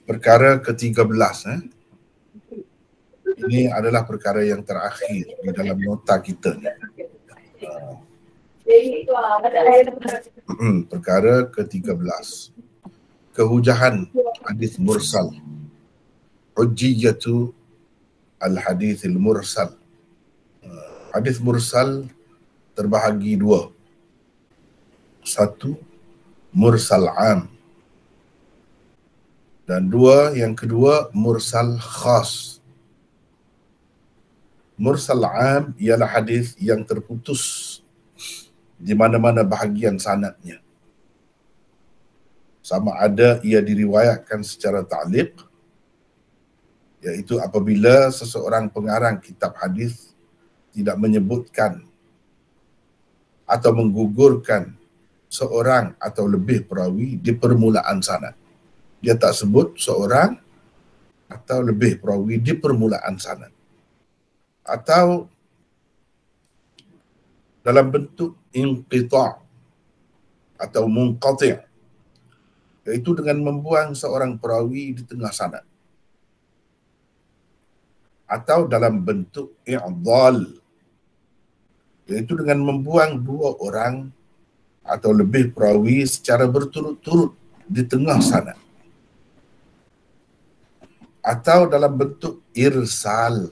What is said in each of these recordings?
Perkara ke-13. Ini adalah perkara yang terakhir di dalam nota kita ni. Perkara ke-13. Kehujahan hadis mursal. Hujjiyatu al-hadis al-mursal. Hadis mursal terbahagi dua. Satu, mursal am. Dan yang kedua, mursal khas. Mursal am ialah hadis yang terputus di mana-mana bahagian sanadnya. Sama ada ia diriwayatkan secara ta'liq, iaitu apabila seseorang pengarang kitab hadis tidak menyebutkan atau menggugurkan seorang atau lebih perawi di permulaan sanad. Dia tak sebut seorang atau lebih perawi di permulaan sanad. Atau dalam bentuk inqita' atau munqati', iaitu dengan membuang seorang perawi di tengah sanad. Atau dalam bentuk i'dhal, iaitu dengan membuang dua orang atau lebih perawi secara berturut-turut di tengah sanad. Atau dalam bentuk irsal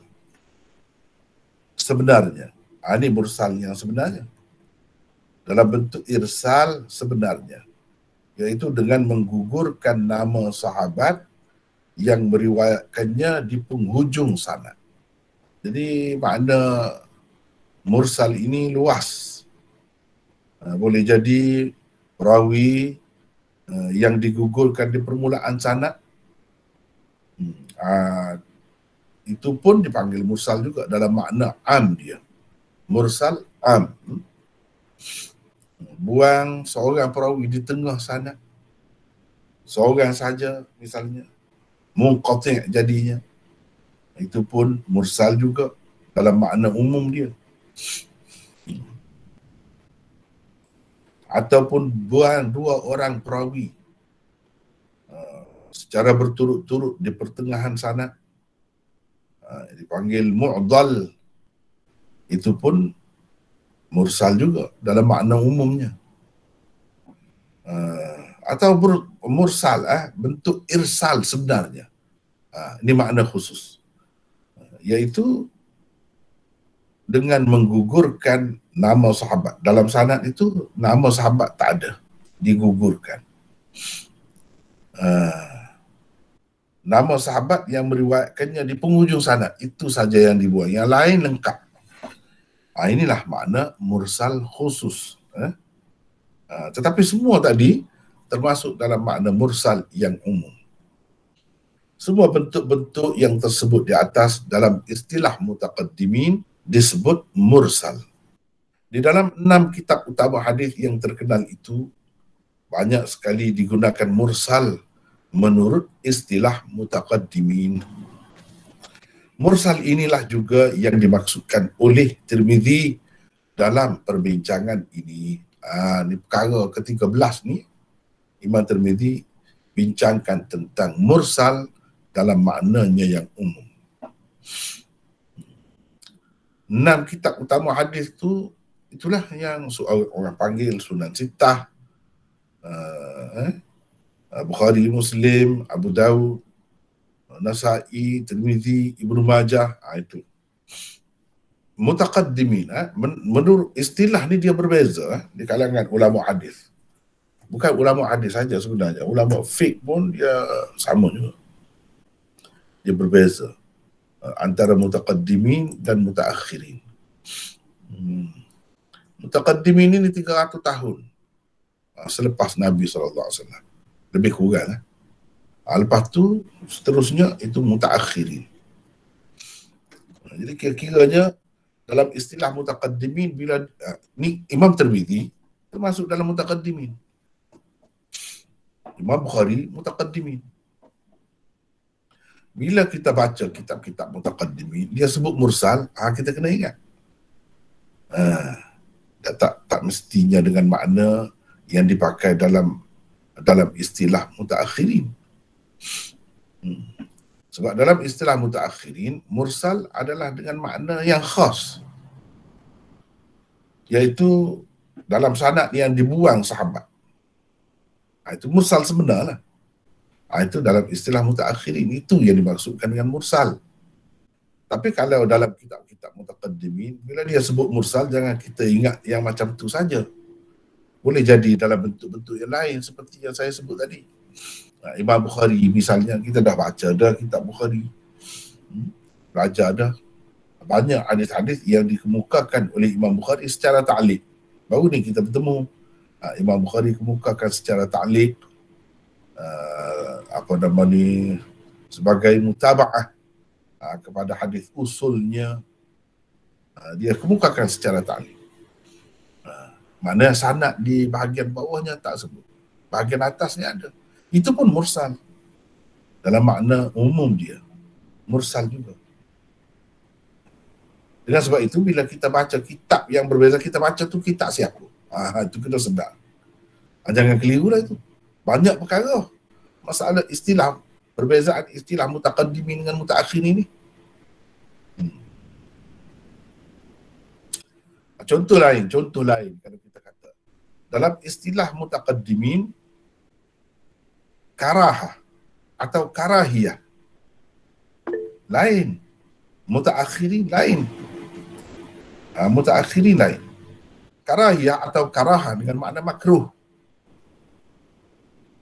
sebenarnya. Ini mursal yang sebenarnya. Dalam bentuk irsal sebenarnya, iaitu dengan menggugurkan nama sahabat yang meriwayatkannya di penghujung sanad. Jadi makna mursal ini luas. Boleh jadi perawi yang digugurkan di permulaan sanad, itu pun dipanggil mursal juga dalam makna am dia. Mursal am. Buang seorang perawi di tengah sanad, seorang saja misalnya, munqati' jadinya, itu pun mursal juga dalam makna umum dia. Ataupun buang dua orang perawi secara berturut-turut di pertengahan sanad, dipanggil mu'dhal, itu pun mursal juga dalam makna umumnya. Atau mursal bentuk irsal sebenarnya. Ini makna khusus, iaitu dengan menggugurkan nama sahabat. Dalam sanad itu nama sahabat tak ada, digugurkan. Nama sahabat yang meriwayatkannya di penghujung sanad, itu saja yang dibuang, yang lain lengkap. Inilah makna mursal khusus. Tetapi semua tadi termasuk dalam makna mursal yang umum. Semua bentuk-bentuk yang tersebut di atas dalam istilah mutaqaddimin disebut mursal. Di dalam 6 kitab utama hadis yang terkenal itu, banyak sekali digunakan mursal menurut istilah mutaqaddimin. Mursal inilah juga yang dimaksudkan oleh Tirmizi dalam perbincangan ini. Ini perkara ke-13 ni, Imam Tirmizi bincangkan tentang mursal dalam maknanya yang umum. 6 kitab utama hadis tu, itulah yang orang panggil Sunan Sittah, Bukhari, Muslim, Abu Dawud, Nasa'i, Tirmizi, Ibnu Majah. Itu mutaqaddimin. Menurut istilah ni dia berbeza di kalangan ulama hadis. Bukan ulama hadis saja sebenarnya, ulama fiqh pun dia sama juga. Dia berbeza antara mutaqaddimin dan mutaakhirin. Mutaqaddimin ini 300 tahun selepas Nabi SAW. Lebih kurang. Lepas tu seterusnya itu mutaakhirin. Jadi kira-kiranya dalam istilah mutaqaddimin, bila ni Imam Tirmizi termasuk dalam mutaqaddimin. Imam Bukhari mutaqaddimin. Bila kita baca kitab-kitab mutaqaddimin, dia sebut mursal, kita kena ingat. Tak mestinya dengan makna yang dipakai dalam istilah mutaakhirin. Sebab dalam istilah mutaakhirin, mursal adalah dengan makna yang khas, iaitu dalam sanad yang dibuang sahabat. Itu mursal sebenarnya. Itu dalam istilah mutaakhirin, itu yang dimaksudkan dengan mursal. Tapi kalau dalam kitab-kitab mutaqaddimin, bila dia sebut mursal, jangan kita ingat yang macam itu saja. Boleh jadi dalam bentuk-bentuk yang lain seperti yang saya sebut tadi. Imam Bukhari misalnya, kita dah baca dah kitab Bukhari. Belajar dah. Banyak hadis-hadis yang dikemukakan oleh Imam Bukhari secara ta'liq. Baru ni kita bertemu. Imam Bukhari kemukakan secara ta'liq. Sebagai mutaba'ah kepada hadis usulnya. Dia kemukakan secara ta'liq. Mana sanad di bahagian bawahnya tak sebut. Bahagian atasnya ada. Itu pun mursal. Dalam makna umum dia. Mursal juga. Dengan sebab itu, bila kita baca kitab yang berbeza, kita baca tu kitab siapa? Itu kita sedar. Jangan keliru lah itu. Banyak perkara. Masalah istilah, perbezaan istilah mutaqaddimin dengan mutaakhirin ini. Contoh lain kalau kita kata. Dalam istilah mutaqaddimin, karahah atau karahiyah lain. Mutaakhirin lain. Mutaakhirin lain. Karahiyah atau karahah dengan makna makruh.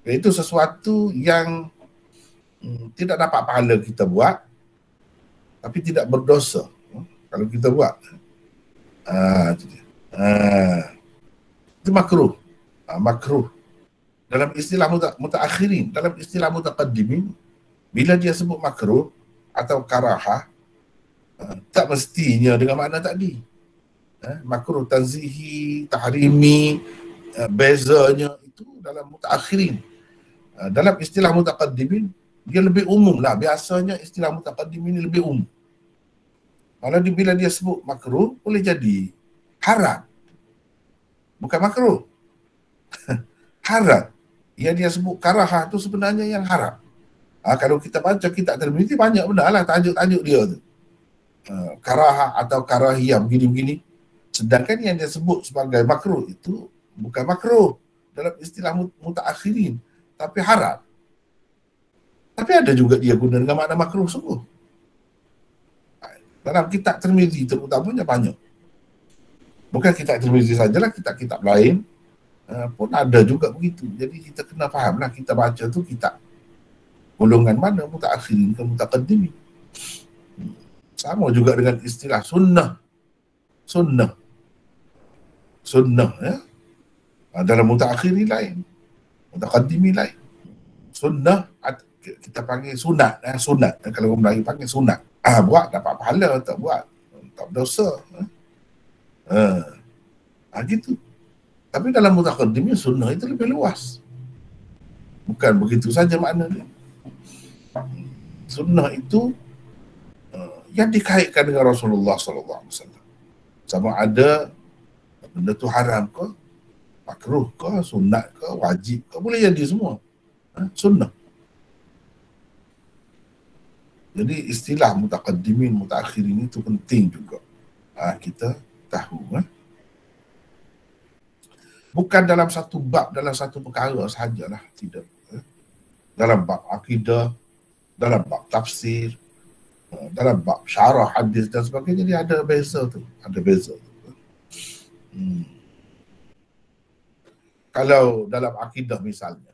Iaitu sesuatu yang tidak dapat pahala kita buat, tapi tidak berdosa kalau kita buat. Itu makruh. Makruh. Dalam istilah mutaakhirin, dalam istilah mutaqaddimin, bila dia sebut makruh atau karahah, tak mestinya dengan makna tadi. Makruh tanzihi, tahrimi, bezanya itu dalam mutaakhirin. Dalam istilah mutaqaddimin, dia lebih umum lah. Biasanya istilah mutaqaddimin ini lebih umum. Kalau bila dia sebut makruh, boleh jadi haram. Bukan makruh. Haram. Yang dia sebut karahah itu sebenarnya yang haram. Kalau kita baca kitab Tirmizi, banyak benar lah tajuk-tajuk dia tu. Karahah atau karahiyah begini-begini. Sedangkan yang dia sebut sebagai makruh itu bukan makruh dalam istilah mutaakhirin, tapi haram. Tapi ada juga dia guna dengan makna makruh sungguh. Dalam kitab Tirmizi terutamanya banyak. Bukan kitab Tirmizi sajalah, kitab-kitab lain pun ada juga begitu. Jadi kita kena fahamlah, kita baca tu kitab golongan mana, mutaakhirin ke mutaqaddimin. Sama juga dengan istilah sunnah. Sunnah ya. Dalam mutaakhirin lain, mutaqaddimin lain. Sunnah kita panggil sunat. Sunat kalau orang Melayu panggil sunat. Buat dapat pahala, tak buat tak berdosa. Gitu. Tapi dalam mutaqaddimin, sunnah itu lebih luas. Bukan begitu saja makna dia. Sunnah itu yang dikaitkan dengan Rasulullah SAW. Sama ada benda tu haram ke, makruh ke, sunat ke, wajib ke, boleh jadi semua. Sunnah. Jadi istilah mutaqaddimin, mutaakhirin itu penting juga kita tahu. Bukan dalam satu bab, dalam satu perkara sahajalah, tidak. Dalam bab akidah, dalam bab tafsir, dalam bab syarah hadis dan sebagainya, dia ada beza tu. Ada beza tu. Kalau dalam akidah misalnya,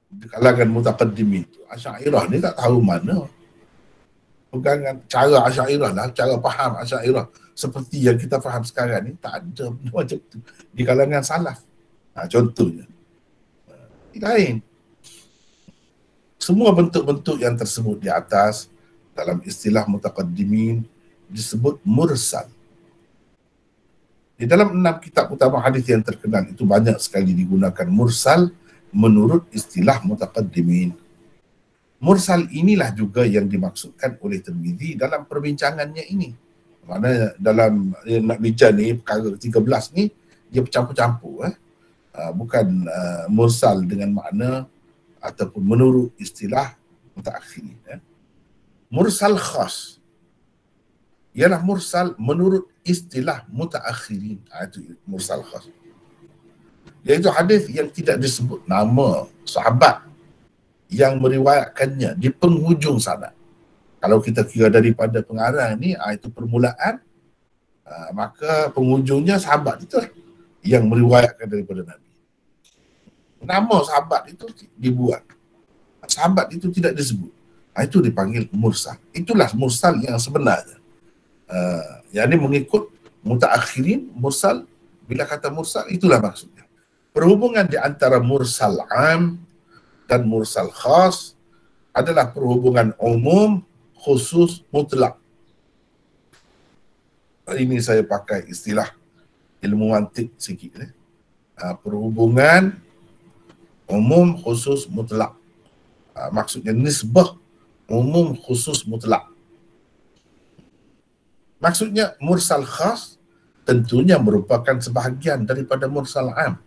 di kalangan mutaqaddimin tu, Asy'ariyah ni tak tahu mana. Pegangan cara Asy'ariyah lah, cara faham Asy'ariyah seperti yang kita faham sekarang ni, tak ada macam tu di kalangan salaf. Contohnya. Lain. Semua bentuk-bentuk yang tersebut di atas dalam istilah mutaqaddimin disebut mursal. Di dalam 6 kitab utama hadis yang terkenal itu banyak sekali digunakan mursal menurut istilah mutaqaddimin. Mursal inilah juga yang dimaksudkan oleh Tirmizi dalam perbincangannya ini. Maknanya dalam nak bincang ni, perkara 13 ni, dia bercampur-campur. Bukan mursal dengan makna ataupun menurut istilah mutaakhirin. Mursal khas ialah mursal menurut istilah mutaakhirin. Itu mursal khas, iaitu hadis yang tidak disebut nama sahabat yang meriwayatkannya di penghujung sanad. Kalau kita kira daripada pengarang ni, itu permulaan, maka penghujungnya sahabat itu yang meriwayatkan daripada Nabi. Nama sahabat itu dibuat, sahabat itu tidak disebut. Itu dipanggil mursal. Itulah mursal yang sebenarnya. Yang ini mengikut mutaakhirin, mursal, bila kata mursal, itulah maksudnya. Perhubungan di antara mursal am dan mursal khas adalah perhubungan umum, khusus, mutlak. Ini saya pakai istilah ilmu mantik sikit. Perhubungan umum, khusus, mutlak. Maksudnya nisbah umum, khusus, mutlak. Maksudnya mursal khas tentunya merupakan sebahagian daripada mursal am.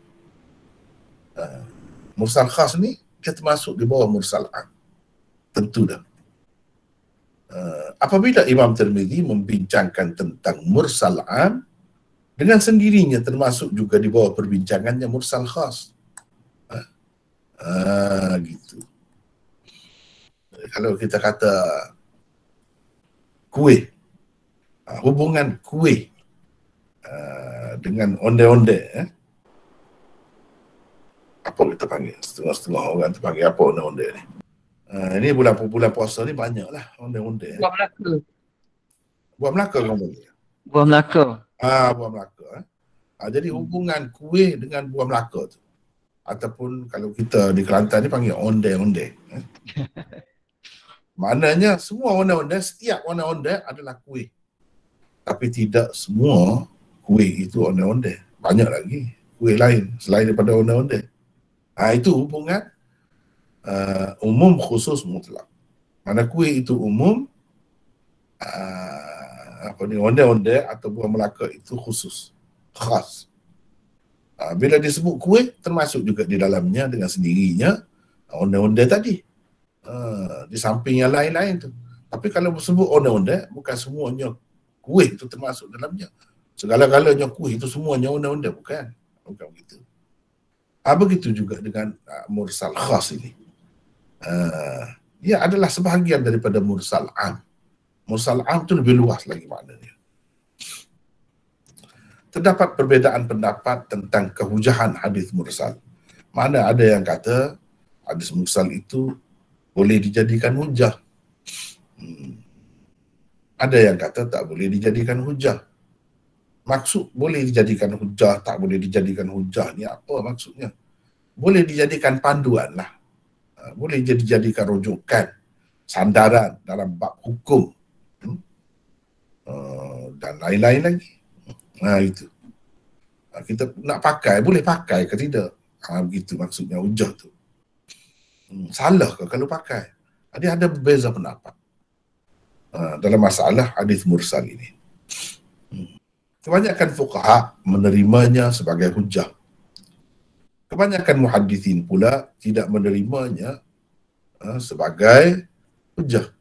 Mursal khas ni dia termasuk di bawah mursal am. Tentu dah. Apabila Imam Tirmizi membincangkan tentang mursal am, dengan sendirinya termasuk juga di bawah perbincangannya mursal khas. Gitu. Kalau kita kata kuih, hubungan kuih dengan onde-onde, apa kita panggil? Setengah-setengah orang tu panggil apa onde-onde ni? Ini bulan puasa ni banyaklah onde-onde. Buah Melaka. Buah Melaka kan boleh? Buah Melaka. Buah Melaka. Jadi hubungan kuih dengan buah Melaka tu, ataupun kalau kita di Kelantan ni panggil onde-onde. Maknanya semua onde-onde, setiap onde-onde adalah kuih. Tapi tidak semua kuih itu onde-onde. Banyak lagi kuih lain selain daripada onde-onde. Itu hubungan umum, khusus, mutlak. Mana kuih itu umum, onde-onde atau buah Melaka itu khusus, khas. Bila disebut kuih, termasuk juga di dalamnya dengan sendirinya onde-onde tadi. Di samping yang lain-lain tu. Tapi kalau disebut onde-onde, bukan semuanya kuih itu termasuk dalamnya. Segala-galanya kuih itu semuanya onde-onde, bukan. Bukan begitu. Begitu juga dengan mursal khas ini. Ia adalah sebahagian daripada mursal am. Mursal am itu lebih luas lagi maknanya. Terdapat perbezaan pendapat tentang kehujahan hadis mursal. Mana ada yang kata hadis mursal itu boleh dijadikan hujah. Ada yang kata tak boleh dijadikan hujah. Maksud boleh dijadikan hujah, tak boleh dijadikan hujah ni apa maksudnya? Boleh dijadikan panduan lah. Boleh dijadikan rujukan, sandaran dalam bab hukum. Dan lain-lain lagi. Itu. Kita nak pakai, boleh pakai ke tidak? Begitu maksudnya hujah tu. Salah ke kalau pakai? Dia ada berbeza pendapat dalam masalah hadis mursal ini. Kebanyakan fuqaha menerimanya sebagai hujah. Kebanyakan muhaddithin pula tidak menerimanya sebagai hujah.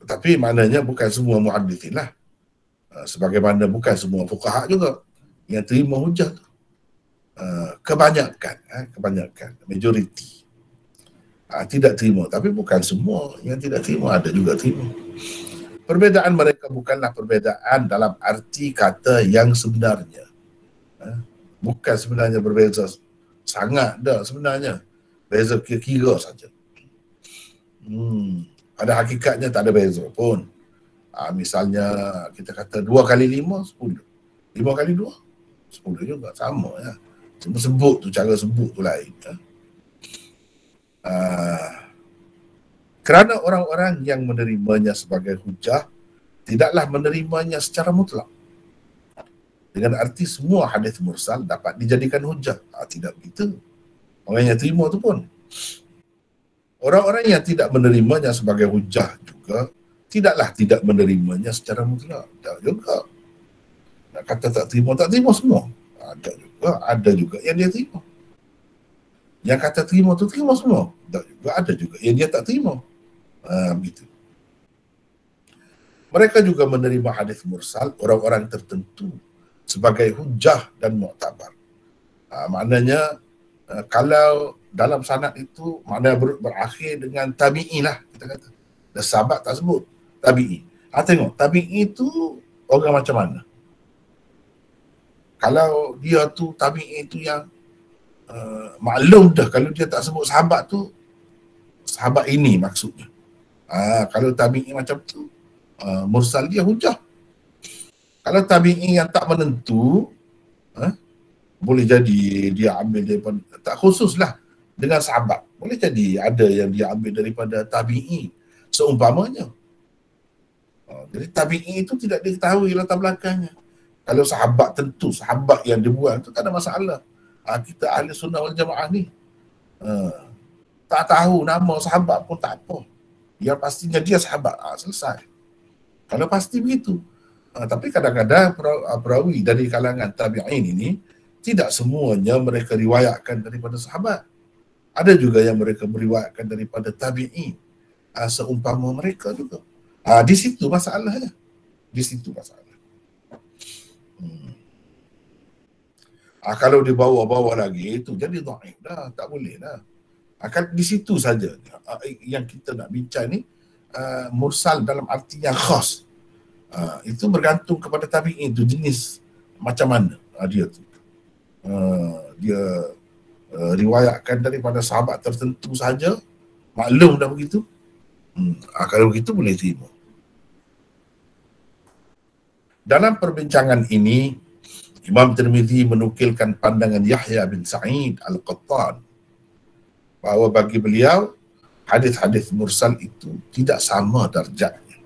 Tapi maknanya bukan semua muhaddithin lah. Sebagaimana bukan semua fuqaha juga yang terima hujah tu. Kebanyakan, majoriti tidak terima, tapi bukan semua yang tidak terima, ada juga terima. Perbezaan mereka bukanlah perbezaan dalam arti kata yang sebenarnya. Bukan sebenarnya berbeza sangat dah sebenarnya. Beza kira-kira saja. Pada hakikatnya tak ada beza pun. Misalnya kita kata 2 kali 5, 10. 5 kali 2, 10 juga, sama ya. Cuma sebut tu, cara sebut tu lain. Kerana orang-orang yang menerimanya sebagai hujah tidaklah menerimanya secara mutlak. Dengan arti semua hadis mursal dapat dijadikan hujah. Tidak begitu. Orang yang terima tu pun. Orang-orang yang tidak menerimanya sebagai hujah juga tidaklah tidak menerimanya secara mutlak. Tak juga. Nak kata tak terima semua. Ada juga yang dia terima. Yang kata terima tu terima semua. Tak juga, ada juga yang dia tak terima. Begitu. Mereka juga menerima hadis mursal orang-orang tertentu sebagai hujah dan mu'tabar. Maknanya kalau dalam sanad itu maknanya berakhir dengan tabi'i lah, kita kata. Dan sahabat tak sebut tabi'i. Tengok, tabi'i itu orang macam mana? Kalau dia tu tabi'i itu yang maklum dah, kalau dia tak sebut sahabat tu, sahabat ini maksudnya. Kalau tabi'i macam tu, mursal dia hujah. Kalau tabi'i yang tak menentu, boleh jadi dia ambil daripada, tak khusus lah dengan sahabat, boleh jadi ada yang dia ambil daripada tabi'i seumpamanya. Jadi tabi'i itu tidak diketahui latar belakangnya. Kalau sahabat, tentu sahabat yang dibuat itu tak ada masalah. Kita ahli sunnah wal jamaah ni tak tahu nama sahabat pun tak apa, yang pastinya dia sahabat, selesai. Kalau pasti begitu. Tapi kadang-kadang perawi dari kalangan tabi'in ini tidak semuanya mereka riwayatkan daripada sahabat. Ada juga yang mereka meriwayatkan daripada tabi'i seumpama mereka juga. Di situ masalahnya. Di situ masalah. Kalau dibawa-bawa lagi itu jadi dhaif dah, tak boleh dah. Akan di situ saja yang kita nak bincang ni, mursal dalam arti yang khas. Itu bergantung kepada tabi'in itu jenis macam mana dia tu. Dia riwayatkan daripada sahabat tertentu saja, maklum dah begitu. Kalau begitu boleh terima. Dalam perbincangan ini, Imam Tirmizi menukilkan pandangan Yahya bin Sa'id Al-Qattan bahawa bagi beliau hadis-hadis mursal itu tidak sama darjatnya.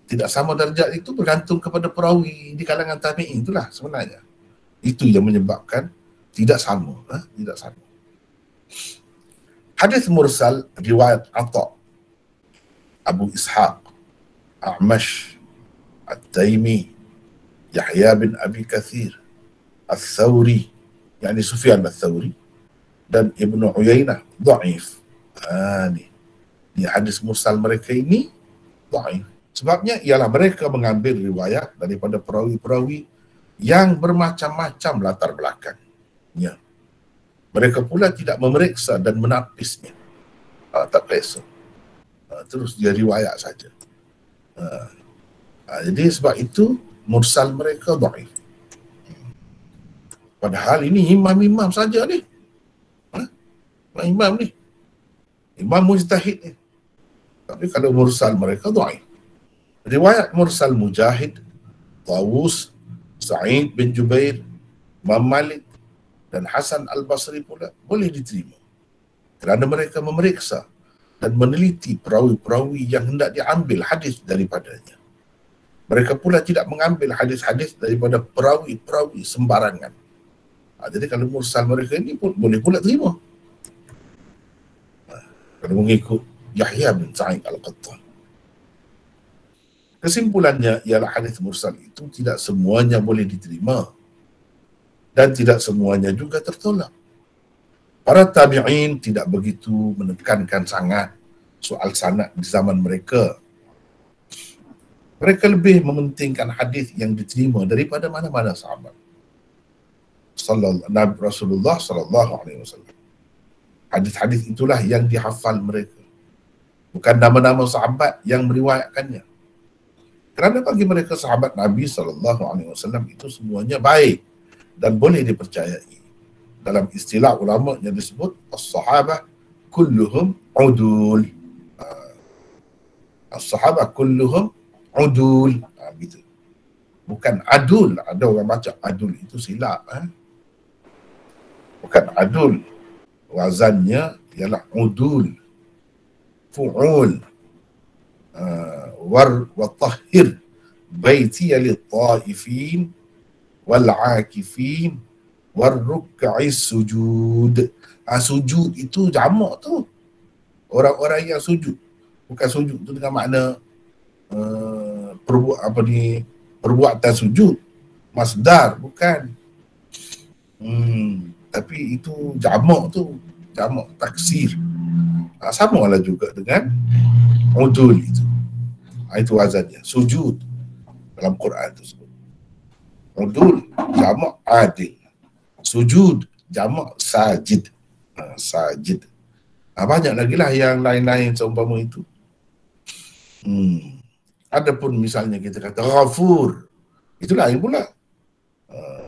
Tidak sama darjat itu bergantung kepada perawi di kalangan tabi'in itulah sebenarnya. Itu yang menyebabkan tidak sama. Tidak sama. Hadis mursal riwayat Atha, Abu Ishaq, A'mash, At-Taimi, Yahya bin Abi Kathir, Al-Thawri, yakni Sufyan Al-Thawri, dan Ibnu Uyainah, dhaif. Ni hadis mursal mereka ini dhaif. Sebabnya ialah mereka mengambil riwayat daripada perawi-perawi yang bermacam-macam latar belakangnya. Mereka pula tidak memeriksa dan menapisnya. Tak periksa. Terus dia riwayat saja. Jadi sebab itu mursal mereka dhaif. Padahal ini imam-imam saja ni. Imam ni. Imam mujtahid ni. Tapi kalau mursal mereka dhaif. Riwayat mursal Mujahid, Tawus, Sa'id bin Jubair, Imam Malik dan Hasan Al-Basri pula boleh diterima kerana mereka memeriksa dan meneliti perawi-perawi yang hendak diambil hadis daripadanya. Mereka pula tidak mengambil hadis-hadis daripada perawi-perawi sembarangan. Jadi kalau mursal mereka ini pun boleh pula terima. Kalau mengikut Yahya bin Sa'id Al-Qattan. Kesimpulannya ialah hadis mursal itu tidak semuanya boleh diterima dan tidak semuanya juga tertolak. Para tabi'in tidak begitu menekankan sangat soal sanad di zaman mereka. Mereka lebih mementingkan hadis yang diterima daripada mana-mana sahabat. Nabi Rasulullah sallallahu alaihi wasallam. Hadis-hadis itulah yang dihafal mereka. Bukan nama-nama sahabat yang meriwayatkannya. Kerana bagi mereka sahabat Nabi SAW itu semuanya baik dan boleh dipercayai. Dalam istilah ulama yang disebut as-sahabah kulluhum udul. As-sahabah kulluhum udul. Gitu. Bukan adul. Ada orang baca adul itu silap. Bukan adul. Wazannya ialah udul. Fu'ul. وطهر بيتي للطائفين والعاكفين والركع السجود. Sujud itu jamak tu. Orang-orang yang sujud. Bukan sujud tu dengan makna perbuatan sujud. Masdar, bukan. Tapi itu jamak tu. jamak taksir. Sama lah juga dengan udul itu. Itu wazannya, sujud dalam Quran tersebut. Udul jamak adil, sujud jamak sajid. Sajid. Banyak lagi lah yang lain-lain seumpama itu. Adapun misalnya kita kata ghafur, itu lain pula.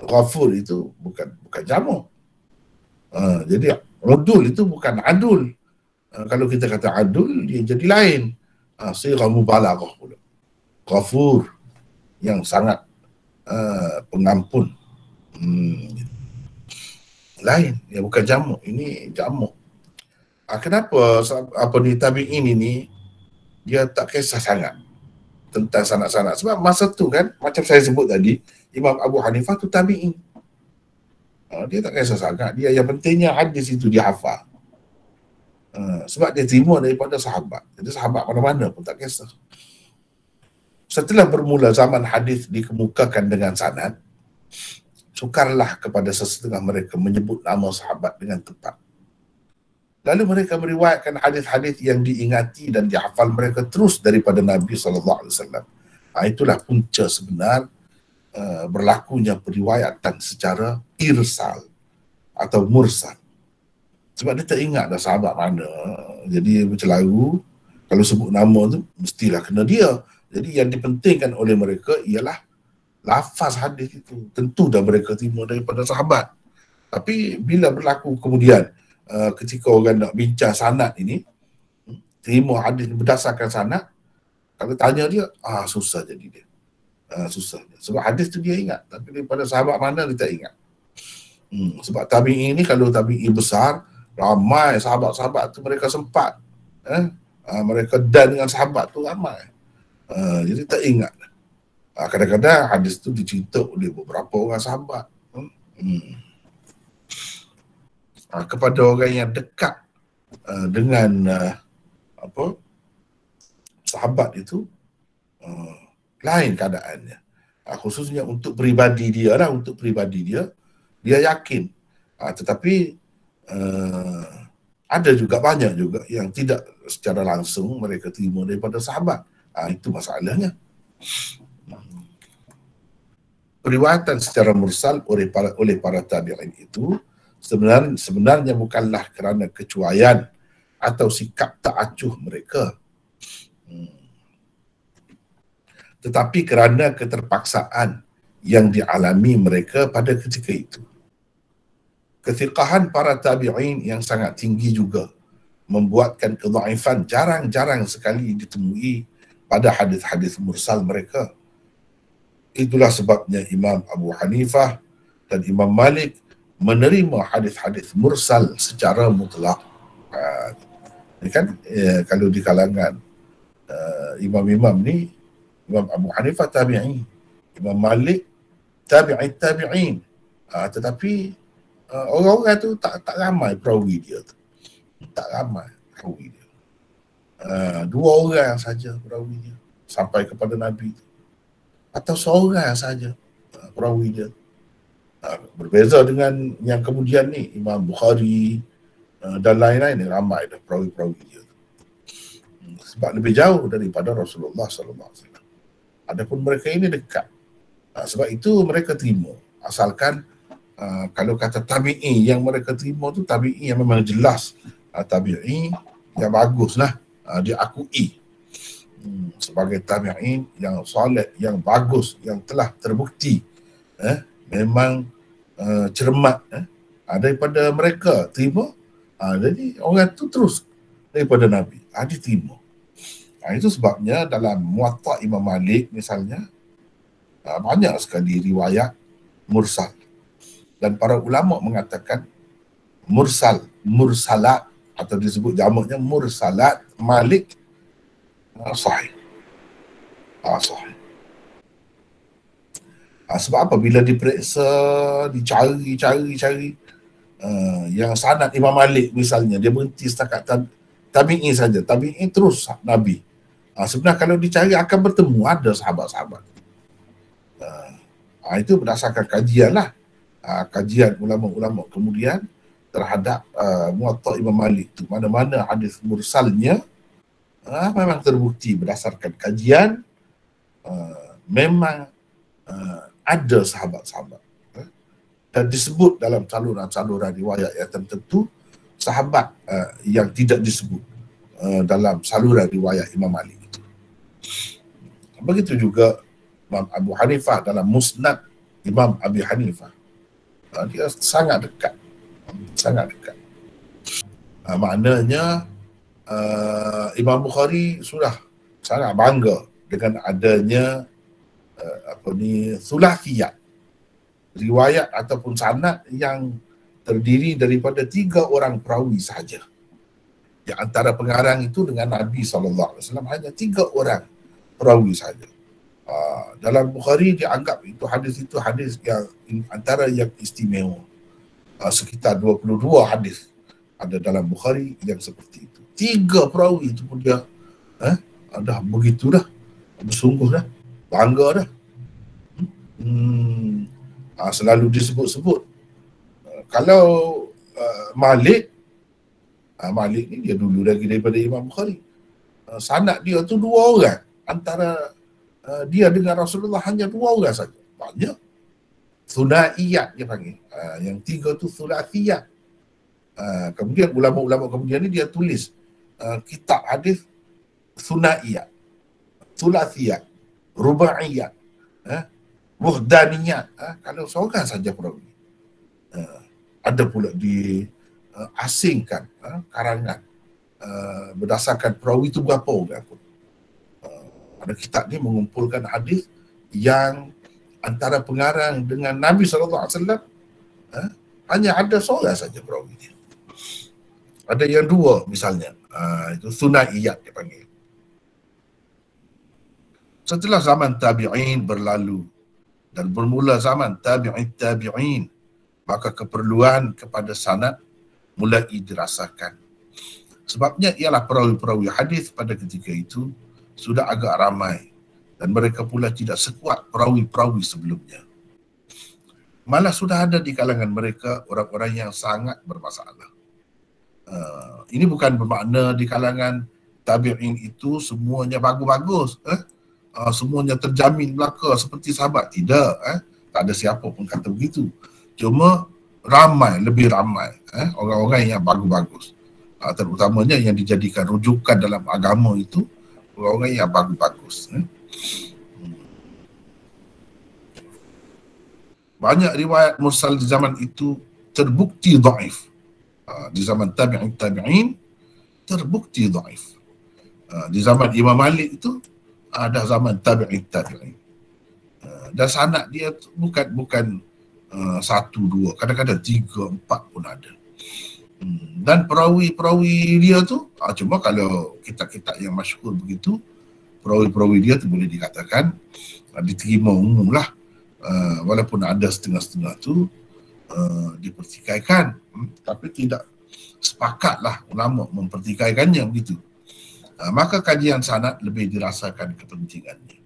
Ghafur itu bukan jamak. Jadi udul itu bukan adul. Kalau kita kata adul, dia jadi lain. Sighah mubalaghah pula. Ghafur yang sangat pengampun. Lain, ya bukan jamak. Ini jamak. Kenapa ni tabi'in ini dia tak kisah sangat tentang sanad-sanad? Sebab masa tu kan, macam saya sebut tadi, Imam Abu Hanifah tu tabi'in. Dia tak kisah sangat. Dia yang pentingnya hadis itu dia hafal. Sebab dia terima daripada sahabat. Jadi sahabat mana-mana pun tak kisah. Setelah bermula zaman hadis dikemukakan dengan sanad, sukarlah kepada sesetengah mereka menyebut nama sahabat dengan tepat. Lalu mereka meriwayatkan hadis-hadis yang diingati dan dihafal mereka terus daripada Nabi SAW. Itulah punca sebenar berlakunya periwayatan secara irsal atau mursal. Sebab dia tak ingat dah sahabat mana. Jadi macam lagu, kalau sebut nama tu mestilah kena dia. Jadi yang dipentingkan oleh mereka ialah lafaz hadis itu. Tentu dah mereka terima daripada sahabat. Tapi bila berlaku kemudian ketika orang nak bincang sanad ini, terima hadis berdasarkan sanad, kalau tanya dia, susah jadi dia. Susah. Sebab hadis tu dia ingat, tapi daripada sahabat mana dia tak ingat. Sebab tabi'i ini, kalau tabi'i besar, ramai sahabat-sahabat tu mereka sempat. Mereka dan dengan sahabat tu ramai. Jadi tak ingat. Kadang-kadang hadis tu dicerita oleh beberapa orang sahabat. Kepada orang yang dekat dengan sahabat itu, lain keadaannya. Khususnya untuk peribadi dia lah, dia yakin. Tetapi ada juga banyak juga yang tidak secara langsung mereka terima daripada sahabat. Itu masalahnya. Periwayatan secara mursal oleh para tabi'in itu sebenarnya bukanlah kerana kecuaian atau sikap tak acuh mereka, tetapi kerana keterpaksaan yang dialami mereka pada ketika itu. Kethiqahan para tabi'in yang sangat tinggi juga membuatkan kedhaifan jarang-jarang sekali ditemui pada hadis-hadis mursal mereka. Itulah sebabnya Imam Abu Hanifah dan Imam Malik menerima hadis-hadis mursal secara mutlak. Ini kan kalau di kalangan imam-imam ni, Imam Abu Hanifah tabi'in, Imam Malik tabi'in. Tetapi orang-orang tu tak ramai perawi dia tu. Tak ramai perawi dia. 2 orang saja perawi dia sampai kepada Nabi tu. Atau seorang saja perawi dia. Berbeza dengan yang kemudian ni, Imam Bukhari dan lain-lain, ramai dah perawi-perawi dia. Sebab lebih jauh daripada Rasulullah SAW. Adapun mereka ini dekat. Sebab itu mereka terima. Asalkan kalau kata tabi'i yang mereka terima tu tabi'i yang memang jelas, tabi'i yang bagus lah, diakui sebagai tabi'in yang soleh, yang bagus, yang telah terbukti memang cermat daripada mereka terima. Jadi orang tu terus daripada Nabi diterima. Itu sebabnya dalam Muwatta Imam Malik misalnya, banyak sekali riwayat mursal, dan para ulama mengatakan mursalat atau disebut jamaknya mursalat Malik sahih. Sahih. Sebab apa? Bila diperiksa, dicari yang sanad Imam Malik misalnya, dia berhenti setakat tabi'i saja, tabi'i terus Nabi. Sebenarnya kalau dicari akan bertemu ada sahabat-sahabat. Itu berdasarkan kajian lah, kajian ulama-ulama kemudian terhadap Muwatta Imam Malik tu. Mana-mana hadis mursalnya memang terbukti berdasarkan kajian, memang ada sahabat-sahabat dan disebut dalam saluran-saluran riwayat yang tertentu sahabat yang tidak disebut dalam saluran riwayat Imam Malik itu. Begitu juga Imam Abu Hanifah dalam Musnad Imam Abi Hanifah, dia sangat dekat, sangat dekat. Maknanya Imam Bukhari sudah sangat bangga dengan adanya thulathiyat, riwayat ataupun sanad yang terdiri daripada 3 orang perawi sahaja. Di antara pengarang itu dengan Nabi SAW hanya 3 orang perawi sahaja. Dalam Bukhari dianggap itu hadis yang antara yang istimewa. Sekitar 22 hadis ada dalam Bukhari yang seperti itu. 3 perawi itu pun dia dah begitu dah, bersungguh dah, bangga dah. Selalu disebut-sebut. Kalau Malik ni dia dulu lagi daripada Imam Bukhari. Sanad dia tu 2 orang. Antara dia dengan Rasulullah hanya 2 orang saja. Banyak. Thunaiyat dia panggil. Yang 3 tu thulathiyat. Kemudian ulama-ulama kemudian ni dia tulis kitab hadis thunaiyat, thulathiyat, rubaiyat, wuhdaniyat. Kalau seorang saja perawi. Ada pula diasingkan karangan berdasarkan perawi itu berapa orang pun. Ada kitab ni mengumpulkan hadis yang antara pengarang dengan Nabi SAW hanya ada seorang saja perawi dia. Ada yang 2 misalnya, itu thunaiyat dia panggil. Setelah zaman tabi'in berlalu dan bermula zaman tabi'in, maka keperluan kepada sanad mulai dirasakan. Sebabnya ialah perawi-perawi hadis pada ketika itu sudah agak ramai dan mereka pula tidak sekuat perawi-perawi sebelumnya. Malah sudah ada di kalangan mereka orang-orang yang sangat bermasalah. Ini bukan bermakna di kalangan tabi'in itu semuanya bagus-bagus, semuanya terjamin belaka seperti sahabat. Tidak, tak ada siapa pun kata begitu. Cuma ramai, lebih ramai orang-orang yang bagus-bagus, terutamanya yang dijadikan rujukan dalam agama itu orang-orang yang bagus-bagus. Banyak riwayat mursal di zaman itu terbukti dhaif. Di zaman tabi'in terbukti dhaif. Di zaman Imam Malik itu ada zaman tabi'in. Dan sanad dia bukan 1, 2, kadang-kadang 3, 4 pun ada. Dan perawi-perawi dia tu cuma kalau kitab-kitab yang masyhur begitu, perawi-perawi dia tu boleh dikatakan diterima umum lah, walaupun ada setengah-setengah tu dipertikaikan, tapi tidak sepakatlah ulama mempertikaikannya begitu. Maka kajian sanad lebih dirasakan kepentingannya.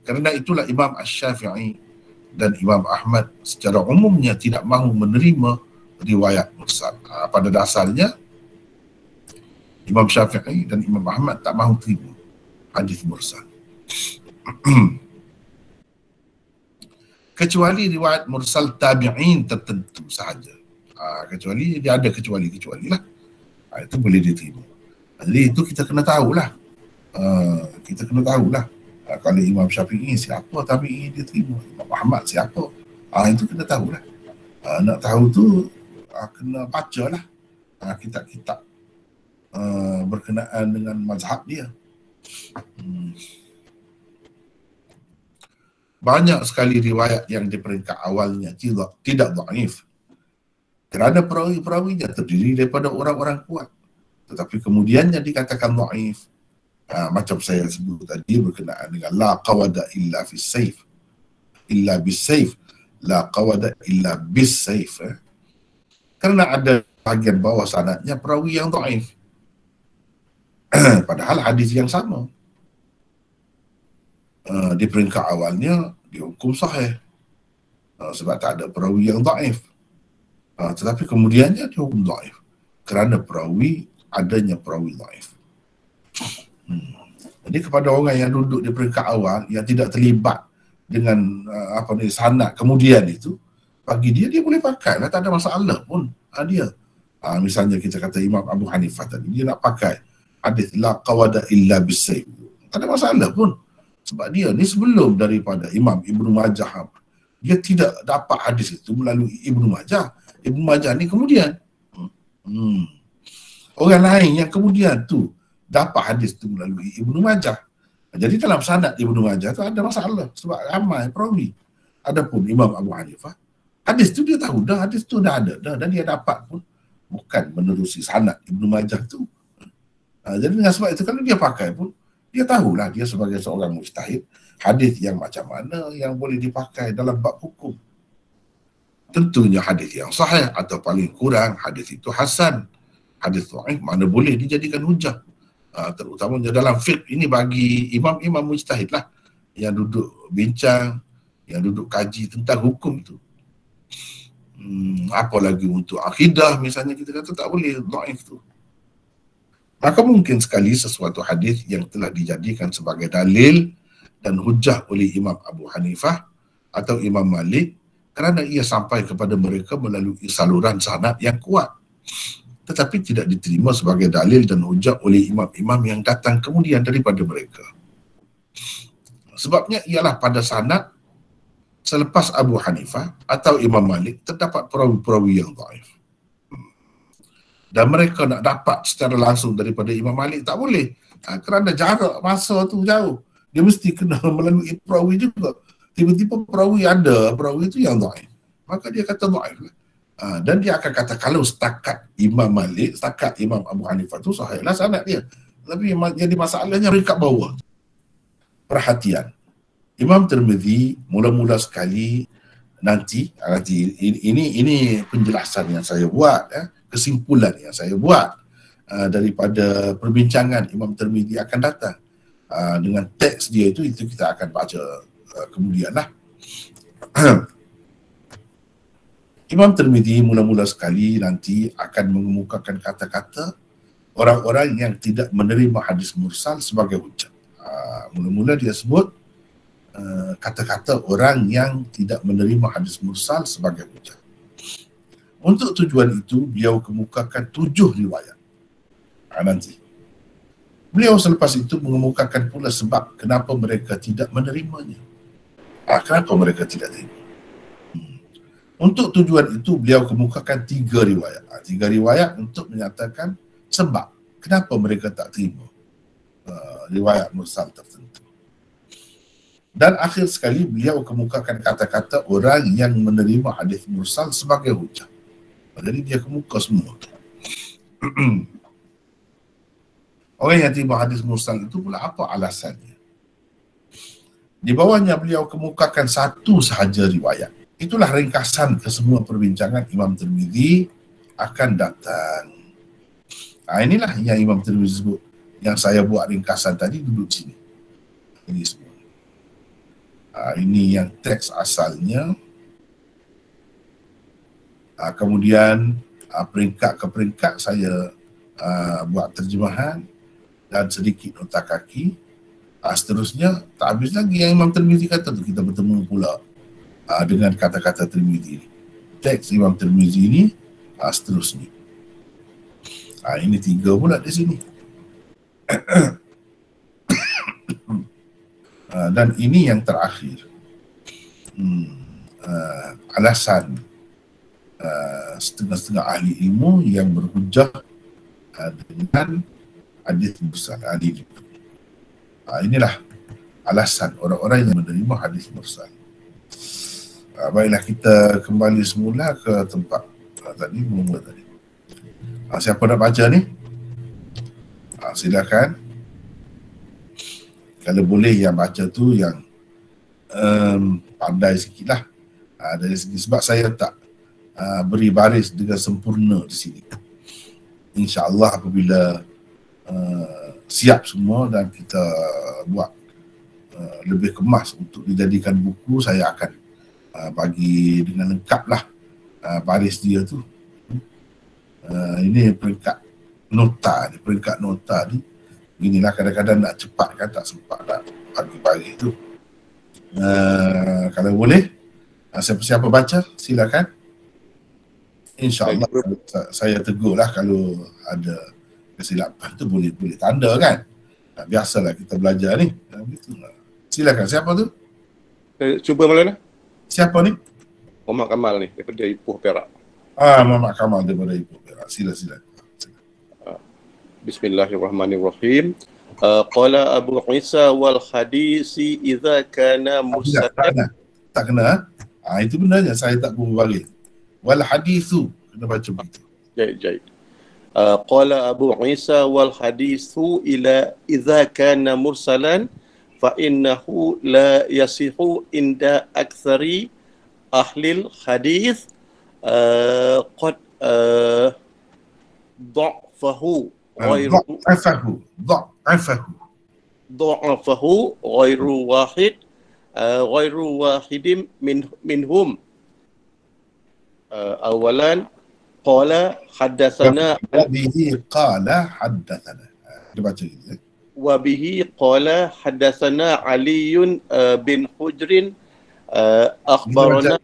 Kerana itulah Imam Asy-Syafi'i dan Imam Ahmad secara umumnya tidak mahu menerima riwayat mursal. Pada dasarnya Imam Syafi'i dan Imam Ahmad tak mahu terima hadis mursal. Kecuali riwayat mursal tabi'in tertentu sahaja. Kecuali dia ada kecuali lah. Itu boleh diterima. Jadi itu kita kena tahulah. Kalau Imam Syafi'i siapa tabi'in dia terima, Imam Ahmad siapa. Itu kena tahulah. Nak tahu tu kena bacalah kitab-kitab berkenaan dengan mazhab dia. Banyak sekali riwayat yang di peringkat awalnya tidak dhaif kerana perawi-perawinya terdiri daripada orang-orang kuat, tetapi kemudiannya dikatakan dhaif. Macam saya sebut tadi berkenaan dengan la qawada illa bis sayf, illa bis sayf, la qawada illa bis sayf. Kerana ada bahagian bawah sanadnya perawi yang dhaif, padahal hadis yang sama. Di peringkat awalnya dihukum sahih sebab tak ada perawi yang dhaif. Tetapi kemudiannya dia hukum dhaif kerana adanya perawi dhaif. Jadi kepada orang yang duduk di peringkat awal yang tidak terlibat dengan sanad kemudian itu, bagi dia boleh pakai lah, tak ada masalah pun dia. Misalnya kita kata Imam Abu Hanifah tadi, dia nak pakai hadis la qawada illa bisayf, tak ada masalah pun, sebab dia ni sebelum daripada Imam Ibnu Majah, dia tidak dapat hadis itu melalui Ibnu Majah. Ibnu Majah ni kemudian orang lain yang kemudian tu dapat hadis tu melalui Ibnu Majah. Jadi dalam sanad Ibnu Majah tu ada masalah sebab ramai perawi. Adapun Imam Abu Hanifah, hadis tu dia tahu dah, hadis tu dah ada dah, dan dia dapat pun bukan menerusi sanad Ibnu Majah tu. Jadi dengan sebab itu kalau dia pakai pun, dia tahulah dia sebagai seorang mujtahid hadis yang macam mana yang boleh dipakai dalam bab hukum. Tentunya hadis yang sahih atau paling kurang hadis itu hasan. Hadis dhaif mana boleh dijadikan hujah. Terutamanya dalam fiqh ini bagi imam-imam mujtahid lah yang duduk bincang, yang duduk kaji tentang hukum itu. Apalagi untuk akidah misalnya, kita kata tak boleh dhaif tu. Maka mungkin sekali sesuatu hadis yang telah dijadikan sebagai dalil dan hujah oleh Imam Abu Hanifah atau Imam Malik kerana ia sampai kepada mereka melalui saluran sanad yang kuat, tetapi tidak diterima sebagai dalil dan hujah oleh imam-imam yang datang kemudian daripada mereka. Sebabnya ialah pada sanad selepas Abu Hanifah atau Imam Malik terdapat perawi-perawi yang dhaif. Dan mereka nak dapat secara langsung daripada Imam Malik tak boleh. Kerana jarak masa tu jauh. Dia mesti kena melalui perawi juga. Tiba-tiba perawi itu yang dhaif. Maka dia kata dhaif lah. Dan dia akan kata kalau setakat Imam Malik, setakat Imam Abu Hanifah tu sahihlah sanad dia. Tapi yang jadi masalahnya peringkat bawah. Perhatian. Imam Tirmizi mula-mula sekali nanti ini penjelasan yang saya buat, kesimpulan yang saya buat daripada perbincangan Imam Tirmizi akan datang. Dengan teks dia itu kita akan baca kemudian lah. Imam Tirmizi mula-mula sekali nanti akan mengemukakan kata-kata orang-orang yang tidak menerima hadis mursal sebagai hujah. Mula-mula dia sebut kata-kata orang yang tidak menerima hadis mursal sebagai hujah. Untuk tujuan itu, beliau kemukakan 7 riwayat. Nanti. Beliau selepas itu mengemukakan pula sebab kenapa mereka tidak menerimanya. Kenapa mereka tidak terima. Untuk tujuan itu, beliau kemukakan 3 riwayat. 3 riwayat untuk menyatakan sebab kenapa mereka tak terima riwayat mursal tertentu. Dan akhir sekali, beliau kemukakan kata-kata orang yang menerima hadis mursal sebagai hujah. Jadi dia kemuka semua. Orang yang terima hadis mursal itu pula apa alasannya? Di bawahnya beliau kemukakan satu sahaja riwayat. Itulah ringkasan kesemua perbincangan Imam Tirmizi akan datang. Inilah yang Imam Tirmizi sebut. Yang saya buat ringkasan tadi duduk sini. Ini semua. Ini yang teks asalnya. Kemudian peringkat ke peringkat saya buat terjemahan dan sedikit nota kaki. Seterusnya tak habis lagi yang Imam Tirmizi kata tu, kita bertemu pula dengan kata-kata Tirmizi ini. Teks Imam Tirmizi ini seterusnya. Ini 3 pula di sini. Dan ini yang terakhir. Alasan setengah-setengah ahli ilmu yang berhujah dengan hadis mursal. Inilah alasan orang-orang yang menerima hadis mursal. Baiklah, kita kembali semula ke tempat tadi, mula tadi. Siapa nak baca ni? Silakan. Kalau boleh yang baca tu yang pandai sikit lah. Dari segi, sebab saya tak beri baris dengan sempurna di sini. InsyaAllah apabila siap semua dan kita buat lebih kemas untuk dijadikan buku, saya akan bagi dengan lengkap lah baris dia tu. Ini peringkat nota ni, inilah kadang-kadang nak cepat kan tak sempat nak pagi-pagi tu. Kalau boleh, siapa-siapa baca silakan. InsyaAllah saya tegur lah kalau ada kesilapan tu, boleh tanda kan. Biasalah kita belajar ni. Silakan, siapa tu? Cuba Maulana. Siapa ni? Muhammad Kamal ni daripada Ipoh Perak. Muhammad Kamal daripada Ipoh Perak. Silakan. Bismillahirrahmanirrahim. Qala Abu Isa wal hadisi idza kana mursalan. Tak kena. Itu benarnya saya tak berbalik. Wal hadisu kena baca begitu. Baik. Qala Abu Isa wal hadisu ila idza kana mursalan fa innahu la yasihu inda aktsari ahlil hadis qad ضعفه غير واحد منهم. أولا قال حدثنا وبه قال حدثنا علي بن حجر أخبرنا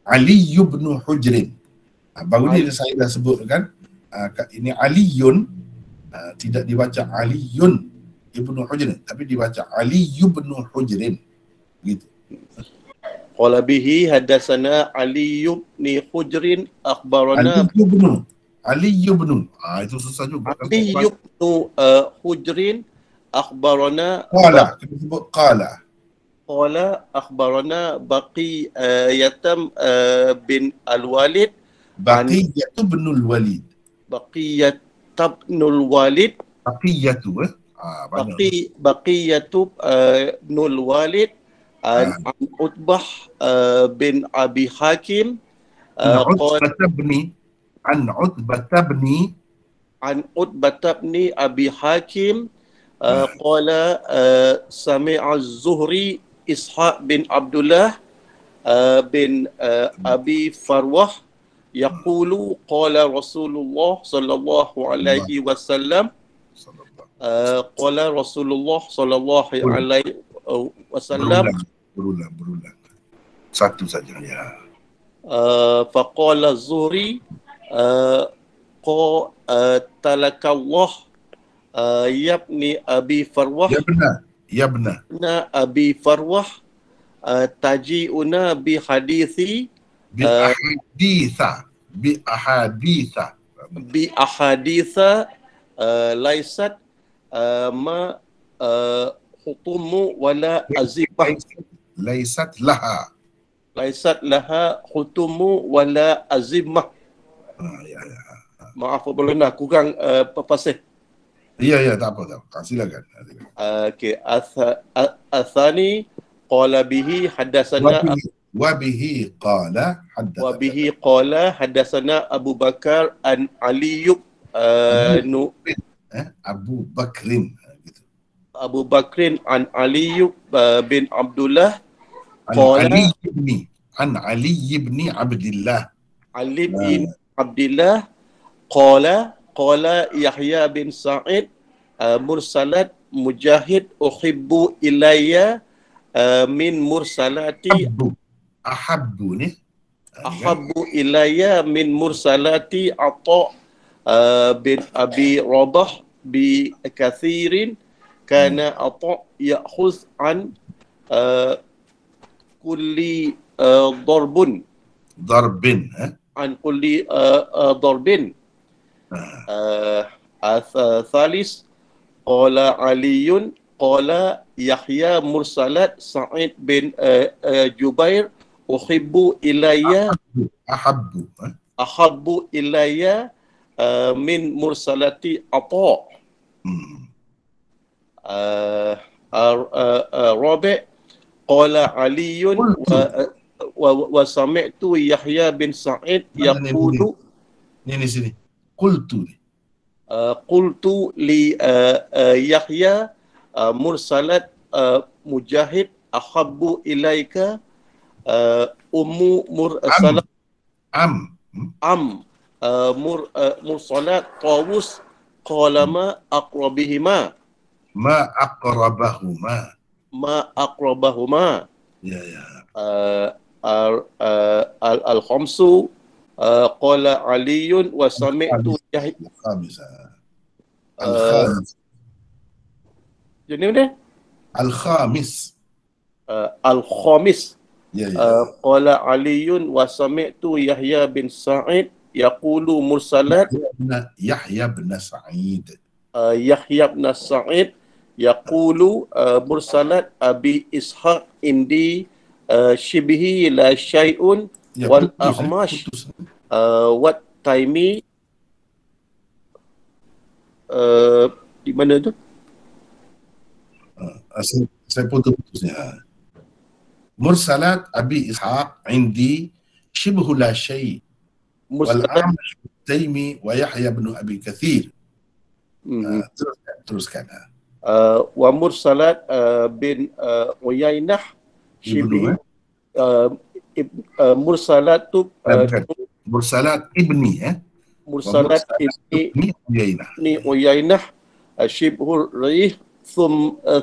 علي بن حجر. Baru ni saya dah sebut kan, ini Aliyun, tidak dibaca Aliyun Ibnu Hujrin, tapi dibaca Ali ibnu Hujrin gitu. Qala bihi hadatsana Ali ibn Hujrin akhbarana Ali ibnu itu susah juga. Ali ibn Hujrin akhbarana kita sebut qala akhbarana Baqi Yatam bin Al-Walid Baqiyatu binul Walid. Baqiyatu binul Walid an Utbah bin Abi Hakim an Utbah bin Abi Hakim qala sami'a Az-Zuhri Ishaq bin Abdullah bin Abi Farwah yaqulu qala Rasulullah sallallahu alaihi wasallam qala Rasulullah sallallahu alaihi wasallam berulang satu saja ya. Faqala Az-Zuhri talakallah yabni Abi Farwah ya benar na Abi Farwah taji'una bi hadithi bi ahaditha laysat ma hutumu wala azibah laysat laha hutumu wala azimah. Maaf Maulana kurang fasih. Ya tak apa. Silakan. Okey, athani qala bihi hadatsana wa bihi qala hadatsana Abu Bakar an Ali Abu Bakrin gitu. Abu Bakrin an Ali bin Abdullah qala Ali ibn Abdullah qala Yahya bin Sa'id mursalat Mujahid uhibbu ilayya min mursalati ahabbu ilayya min mursalati Atha bin Abi Rabah bi kathirin kana Atha ya'khudh an kulli darbin an kulli darbin. Thalis qala Aliyun qala Yahya mursalat Sa'id bin Jubair uhibbu ilayya ahabbu ilayya min mursalati Atha. Rabi' qala Aliyun wa sami'tu Yahya bin Sa'id yaqulu sini qultu li Yahya mursalat Mujahid ahabbu ilaika ummu mursalat am mursalat tawus qala ma aqrabihima Ma aqrabahuma. Ya, ya. Al-khamsu qala Aliyun wa sami'tu Yahya. Al-khamis. Al-khamis. Jadi mana? Al-khamis. Al-khamis. Ya, ya. Qala Aliyun wa sami'tu Yahya bin Sa'id yaqulu mursalat Yahya bin Sa'id. Yahya bin Sa'id yaqulu mursalat Abi Ishaq indi shibhi la syai'un Ya, wal putus, A'mash putus. wat Taimi di mana tu? Saya putusnya. Mursalat Abi Ishaq indi shibhu la syai' wal A'mash Taimi wa Yahya bin Abi Kathir. Teruskan. Wa mursalat bin Uyainah shibhi mursalat tu Mursalat ibni mursalat ibni Uyainah shibhur rih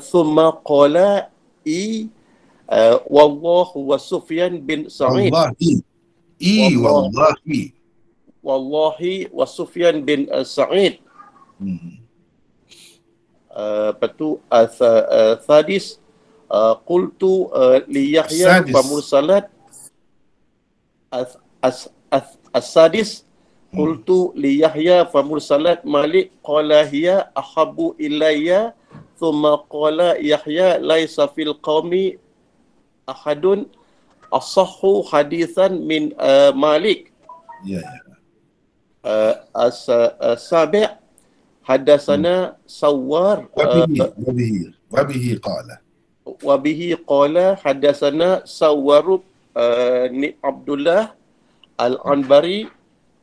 thumma qala wallahu wa Sufyan bin Sa'id wallahi wa Sufyan bin Sa'id. Patu Thadis qultu li Yahya fa mursalat as-sadis qultu li Yahya fa mursalat Malik qala hiya ahabbu ilayya thumma qala Yahya laisa fil qaumi ahadun asahhu hadithan min Malik. Ya. As-sabi' hadatsana Sawwar wabihi qala hadatsana Sawwar ni Abdullah al-Anbari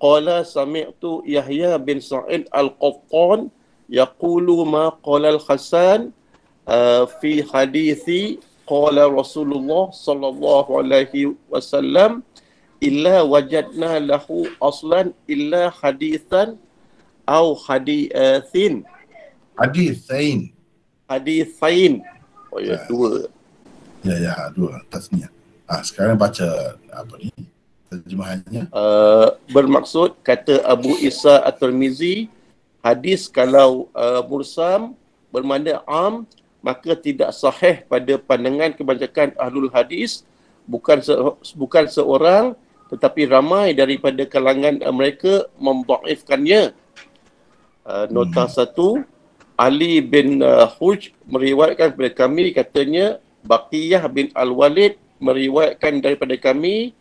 qala sami'tu Yahya bin Sa'id al-Qattan yaqulu ma qala al-Hasan fi hadithi qala Rasulullah sallallahu alaihi wasallam illa wajadna lahu aslan illa hadithan au hadithin. Oh ya, dua. Ya, dua tasniah. Sekarang baca apa ni terjemahannya. Bermaksud kata Abu Isa At-Tirmizi, hadis kalau mursam bermakna am, maka tidak sahih pada pandangan kebanyakan ahlul hadis, bukan seorang tetapi ramai daripada kalangan mereka memdaifkannya. Nota 1, Ali bin Huj meriwayatkan kepada kami, katanya Baqiyah bin Al-Walid meriwayatkan daripada kami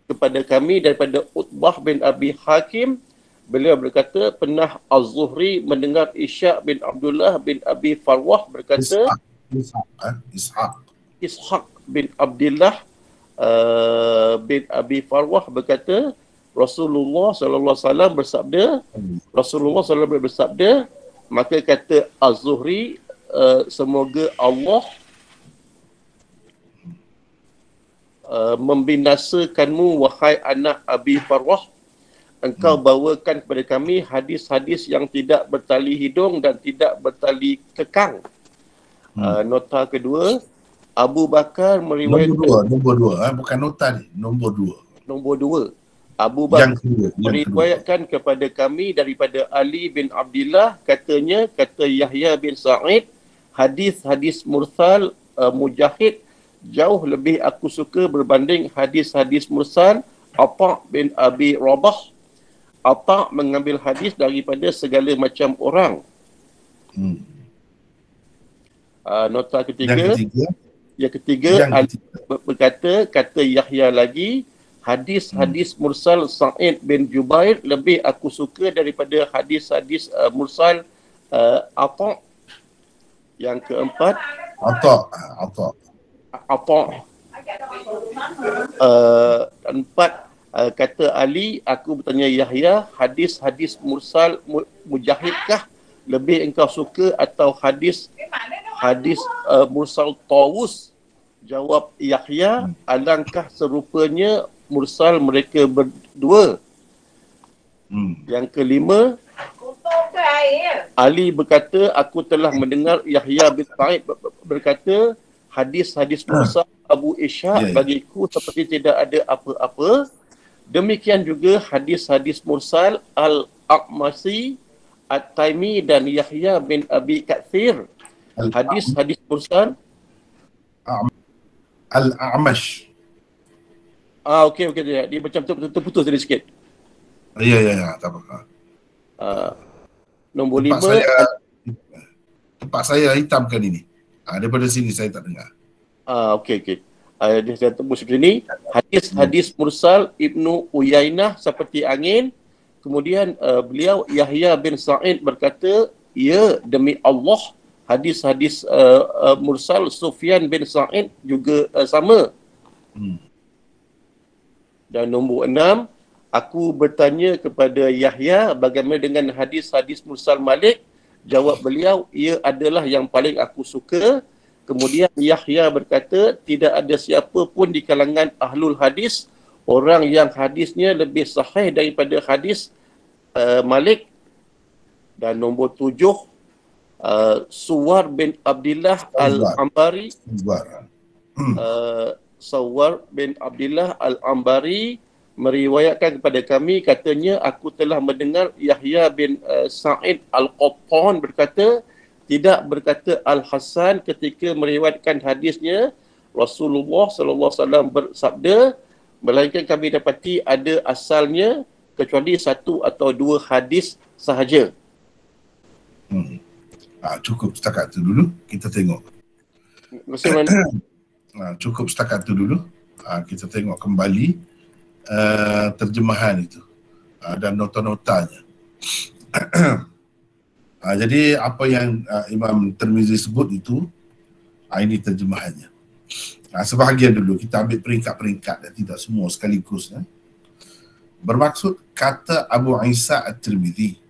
kepada kami daripada Utbah bin Abi Hakim. Beliau berkata pernah Az-Zuhri mendengar Ishaq bin Abdullah bin Abi Farwah berkata Ishaq bin Abdullah bin Abi Farwah berkata Rasulullah sallallahu alaihi wasallam bersabda, maka kata Az-Zuhri, semoga Allah membinasakanmu wahai anak Abi Farwah, engkau bawakan kepada kami hadis-hadis yang tidak bertali hidung dan tidak bertali kekang. Nota kedua, Abu Bakar meriwayatkan nombor dua, bukan nota ni, nombor dua. Abu Bakar meriwayatkan kepada kami daripada Ali bin Abdullah, kata Yahya bin Sa'id, hadis-hadis mursal Mujahid jauh lebih aku suka berbanding hadis-hadis mursal Atha bin Abi Rabah. Atha mengambil hadis daripada segala macam orang. Nota ketiga. Yang ketiga berkata, kata Yahya lagi, hadis-hadis mursal Sa'id bin Jubair lebih aku suka daripada hadis-hadis mursal Atha. Yang keempat, Atha. Empat, kata Ali, aku bertanya Yahya, hadis-hadis mursal Mujahidkah lebih engkau suka atau hadis mursal Tawus? Jawab Yahya, alangkah serupanya mursal mereka berdua. Yang kelima, Ali berkata, aku telah mendengar Yahya bin Sa'id berkata, hadis-hadis mursal Abu Ishaq bagiku seperti tidak ada apa-apa. Demikian juga hadis-hadis mursal Al-Aqmasi, At-Taimi dan Yahya bin Abi Katsir. Hadis-hadis mursal Al-A'mash. Okey, dia macam terputus tadi sikit. Ya, tak apa. Nombor tempat saya hitamkan ini. Daripada sini saya tak dengar. Okey. Dia saya tembus seperti ini. Hadis mursal Ibnu Uyainah seperti angin. Kemudian beliau Yahya bin Sa'id berkata, ya demi Allah, hadis-hadis mursal Sufyan bin Sa'id juga sama. Dan nombor 6, aku bertanya kepada Yahya bagaimana dengan hadis-hadis mursal Malik. Jawab beliau, ia adalah yang paling aku suka. Kemudian Yahya berkata, tidak ada siapa pun di kalangan ahlul hadis orang yang hadisnya lebih sahih daripada hadis Malik. Dan nombor 7, Suwar bin Abdillah Al-Ambari. Suwar bin Abdillah Al-Ambari meriwayatkan kepada kami, katanya, aku telah mendengar Yahya bin Sa'id Al-Qattan berkata, tidak berkata Al-Hasan ketika meriwayatkan hadisnya, Rasulullah SAW bersabda, melainkan kami dapati ada asalnya kecuali 1 atau 2 hadis sahaja. Cukup setakat tu dulu, kita tengok. Cukup setakat tu dulu, kita tengok kembali terjemahan itu dan nota-notanya. Jadi apa yang Imam Tirmizi sebut itu, ini terjemahannya. Sebahagian dulu kita ambil peringkat-peringkat dan tidak semua sekaligus. Bermaksud kata Abu Isa At-Tirmizi,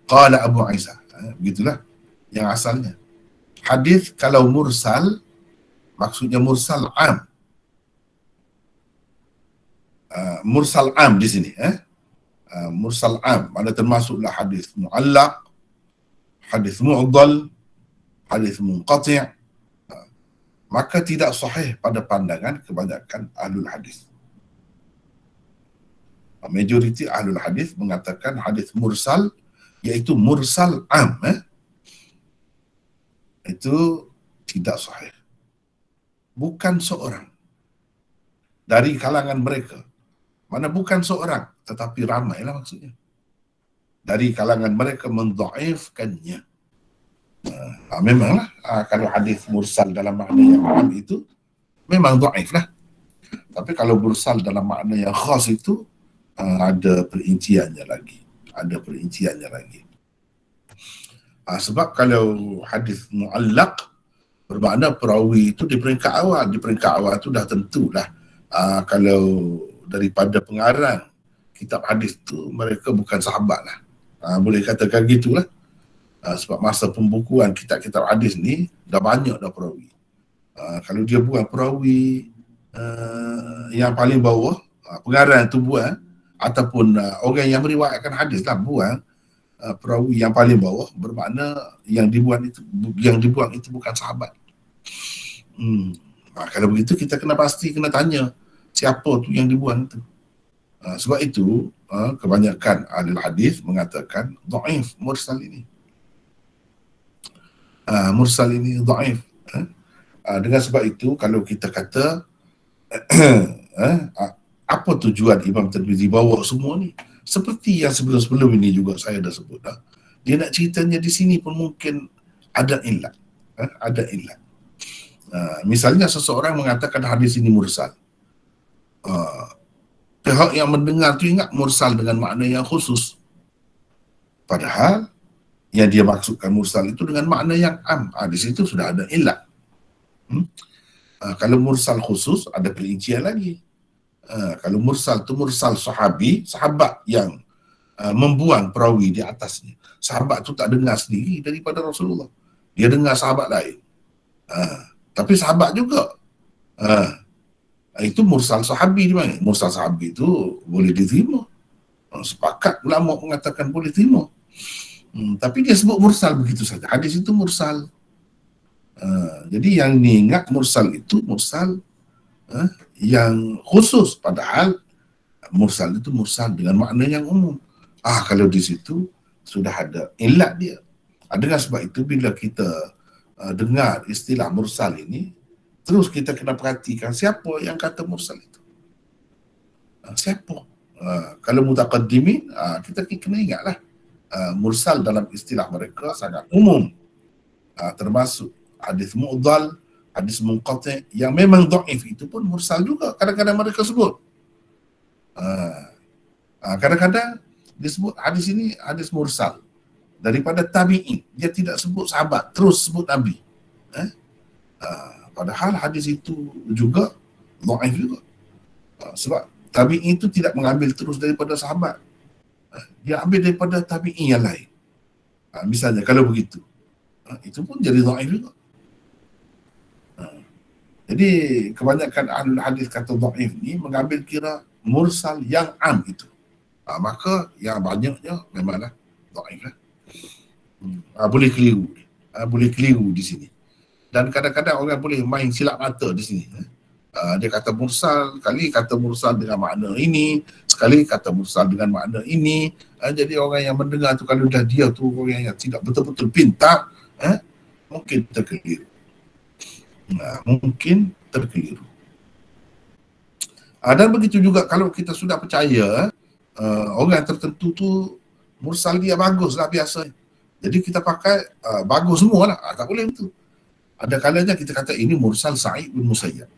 qala Abu Isa, begitulah yang asalnya. Hadis kalau mursal, maksudnya mursal am. Mursal am di sini, mursal am, mana termasuklah hadis mu'allaq, hadis mu'dal, hadis munqati', maka tidak sahih pada pandangan kebanyakan ahlul hadis. Majoriti ahlul hadis mengatakan hadis mursal, iaitu mursal am, itu tidak sahih. Bukan seorang dari kalangan mereka, mana bukan seorang tetapi ramailah maksudnya, dari kalangan mereka mendhaifkannya. Memanglah kalau hadis mursal dalam makna yang am itu memang dhaif lah. Tapi kalau mursal dalam makna yang khas itu ada perinciannya lagi. Sebab kalau hadis mu'allaq bermakna perawi itu di peringkat awal. Di peringkat awal itu dah tentulah kalau daripada pengarang kitab hadis tu mereka bukan sahabat lah. Boleh katakan gitulah. Sebab masa pembukuan kitab-kitab hadis ni dah banyak dah perawi. Kalau dia buat perawi yang paling bawah, pengarang tu buat, ataupun orang yang meriwayatkan hadis lah buang perawi yang paling bawah, bermakna yang dibuang itu bukan sahabat. Kalau begitu kita kena tanya siapa tu yang dibuang itu. Sebab itu kebanyakan ahli hadis mengatakan dhaif mursal ini. Mursal ini dhaif. Dengan sebab itu kalau kita kata apa tujuan Imam Tirmizi bawa semua ni? Seperti yang sebelum-sebelum ini juga saya dah sebut dah. Dia nak ceritanya di sini pun mungkin ada illat. Ada illat. Misalnya seseorang mengatakan hadis ini mursal. Pihak yang mendengar tu ingat mursal dengan makna yang khusus. Padahal yang dia maksudkan mursal itu dengan makna yang am. Di situ sudah ada illat. Kalau mursal khusus ada perincian lagi. Kalau mursal tu mursal sahabat yang membuang perawi di atasnya. Sahabat tu tak dengar sendiri daripada Rasulullah. Dia dengar sahabat lain. Tapi sahabat juga Itu mursal sahabi di mana? Mursal sahabi itu boleh diterima. Sepakat ulama mengatakan boleh terima. Tapi dia sebut mursal begitu saja. Hadis itu mursal. Jadi yang diingat mursal itu mursal yang khusus, padahal mursal itu mursal dengan makna yang umum. Kalau di situ sudah ada ilat dia. Dengan sebab itu bila kita dengar istilah mursal ini, terus kita kena perhatikan siapa yang kata mursal itu. Siapa? Kalau mutaqaddimin, kita kena ingatlah mursal dalam istilah mereka sangat umum. Termasuk hadis mu'dhal, hadis munqati' yang memang dhaif itu pun mursal juga kadang-kadang mereka sebut. Kadang-kadang disebut hadis ini hadis mursal daripada tabi'in, dia tidak sebut sahabat, terus sebut Nabi. Padahal hadis itu juga dhaif juga. Sebab tabi'in itu tidak mengambil terus daripada sahabat, dia ambil daripada tabi'in yang lain. Misalnya kalau begitu, itu pun jadi dhaif juga. Jadi kebanyakan ahli hadis kata dhaif ni mengambil kira mursal yang am itu. Maka yang banyaknya memanglah dhaif lah. Boleh keliru. Boleh keliru di sini. Dan kadang-kadang orang boleh main silap mata di sini. Dia kata mursal, sekali kata mursal dengan makna ini, sekali kata mursal dengan makna ini. Jadi orang yang mendengar tu, kalau dah dia tu orang yang tidak betul-betul pintar, mungkin terkeliru. Mungkin terkeliru. Dan begitu juga kalau kita sudah percaya orang tertentu tu mursal dia bagus lah biasa. Jadi kita pakai bagus semua lah. Tak boleh itu. Ada kalanya kita kata ini mursal Sa'id bin Musayyab.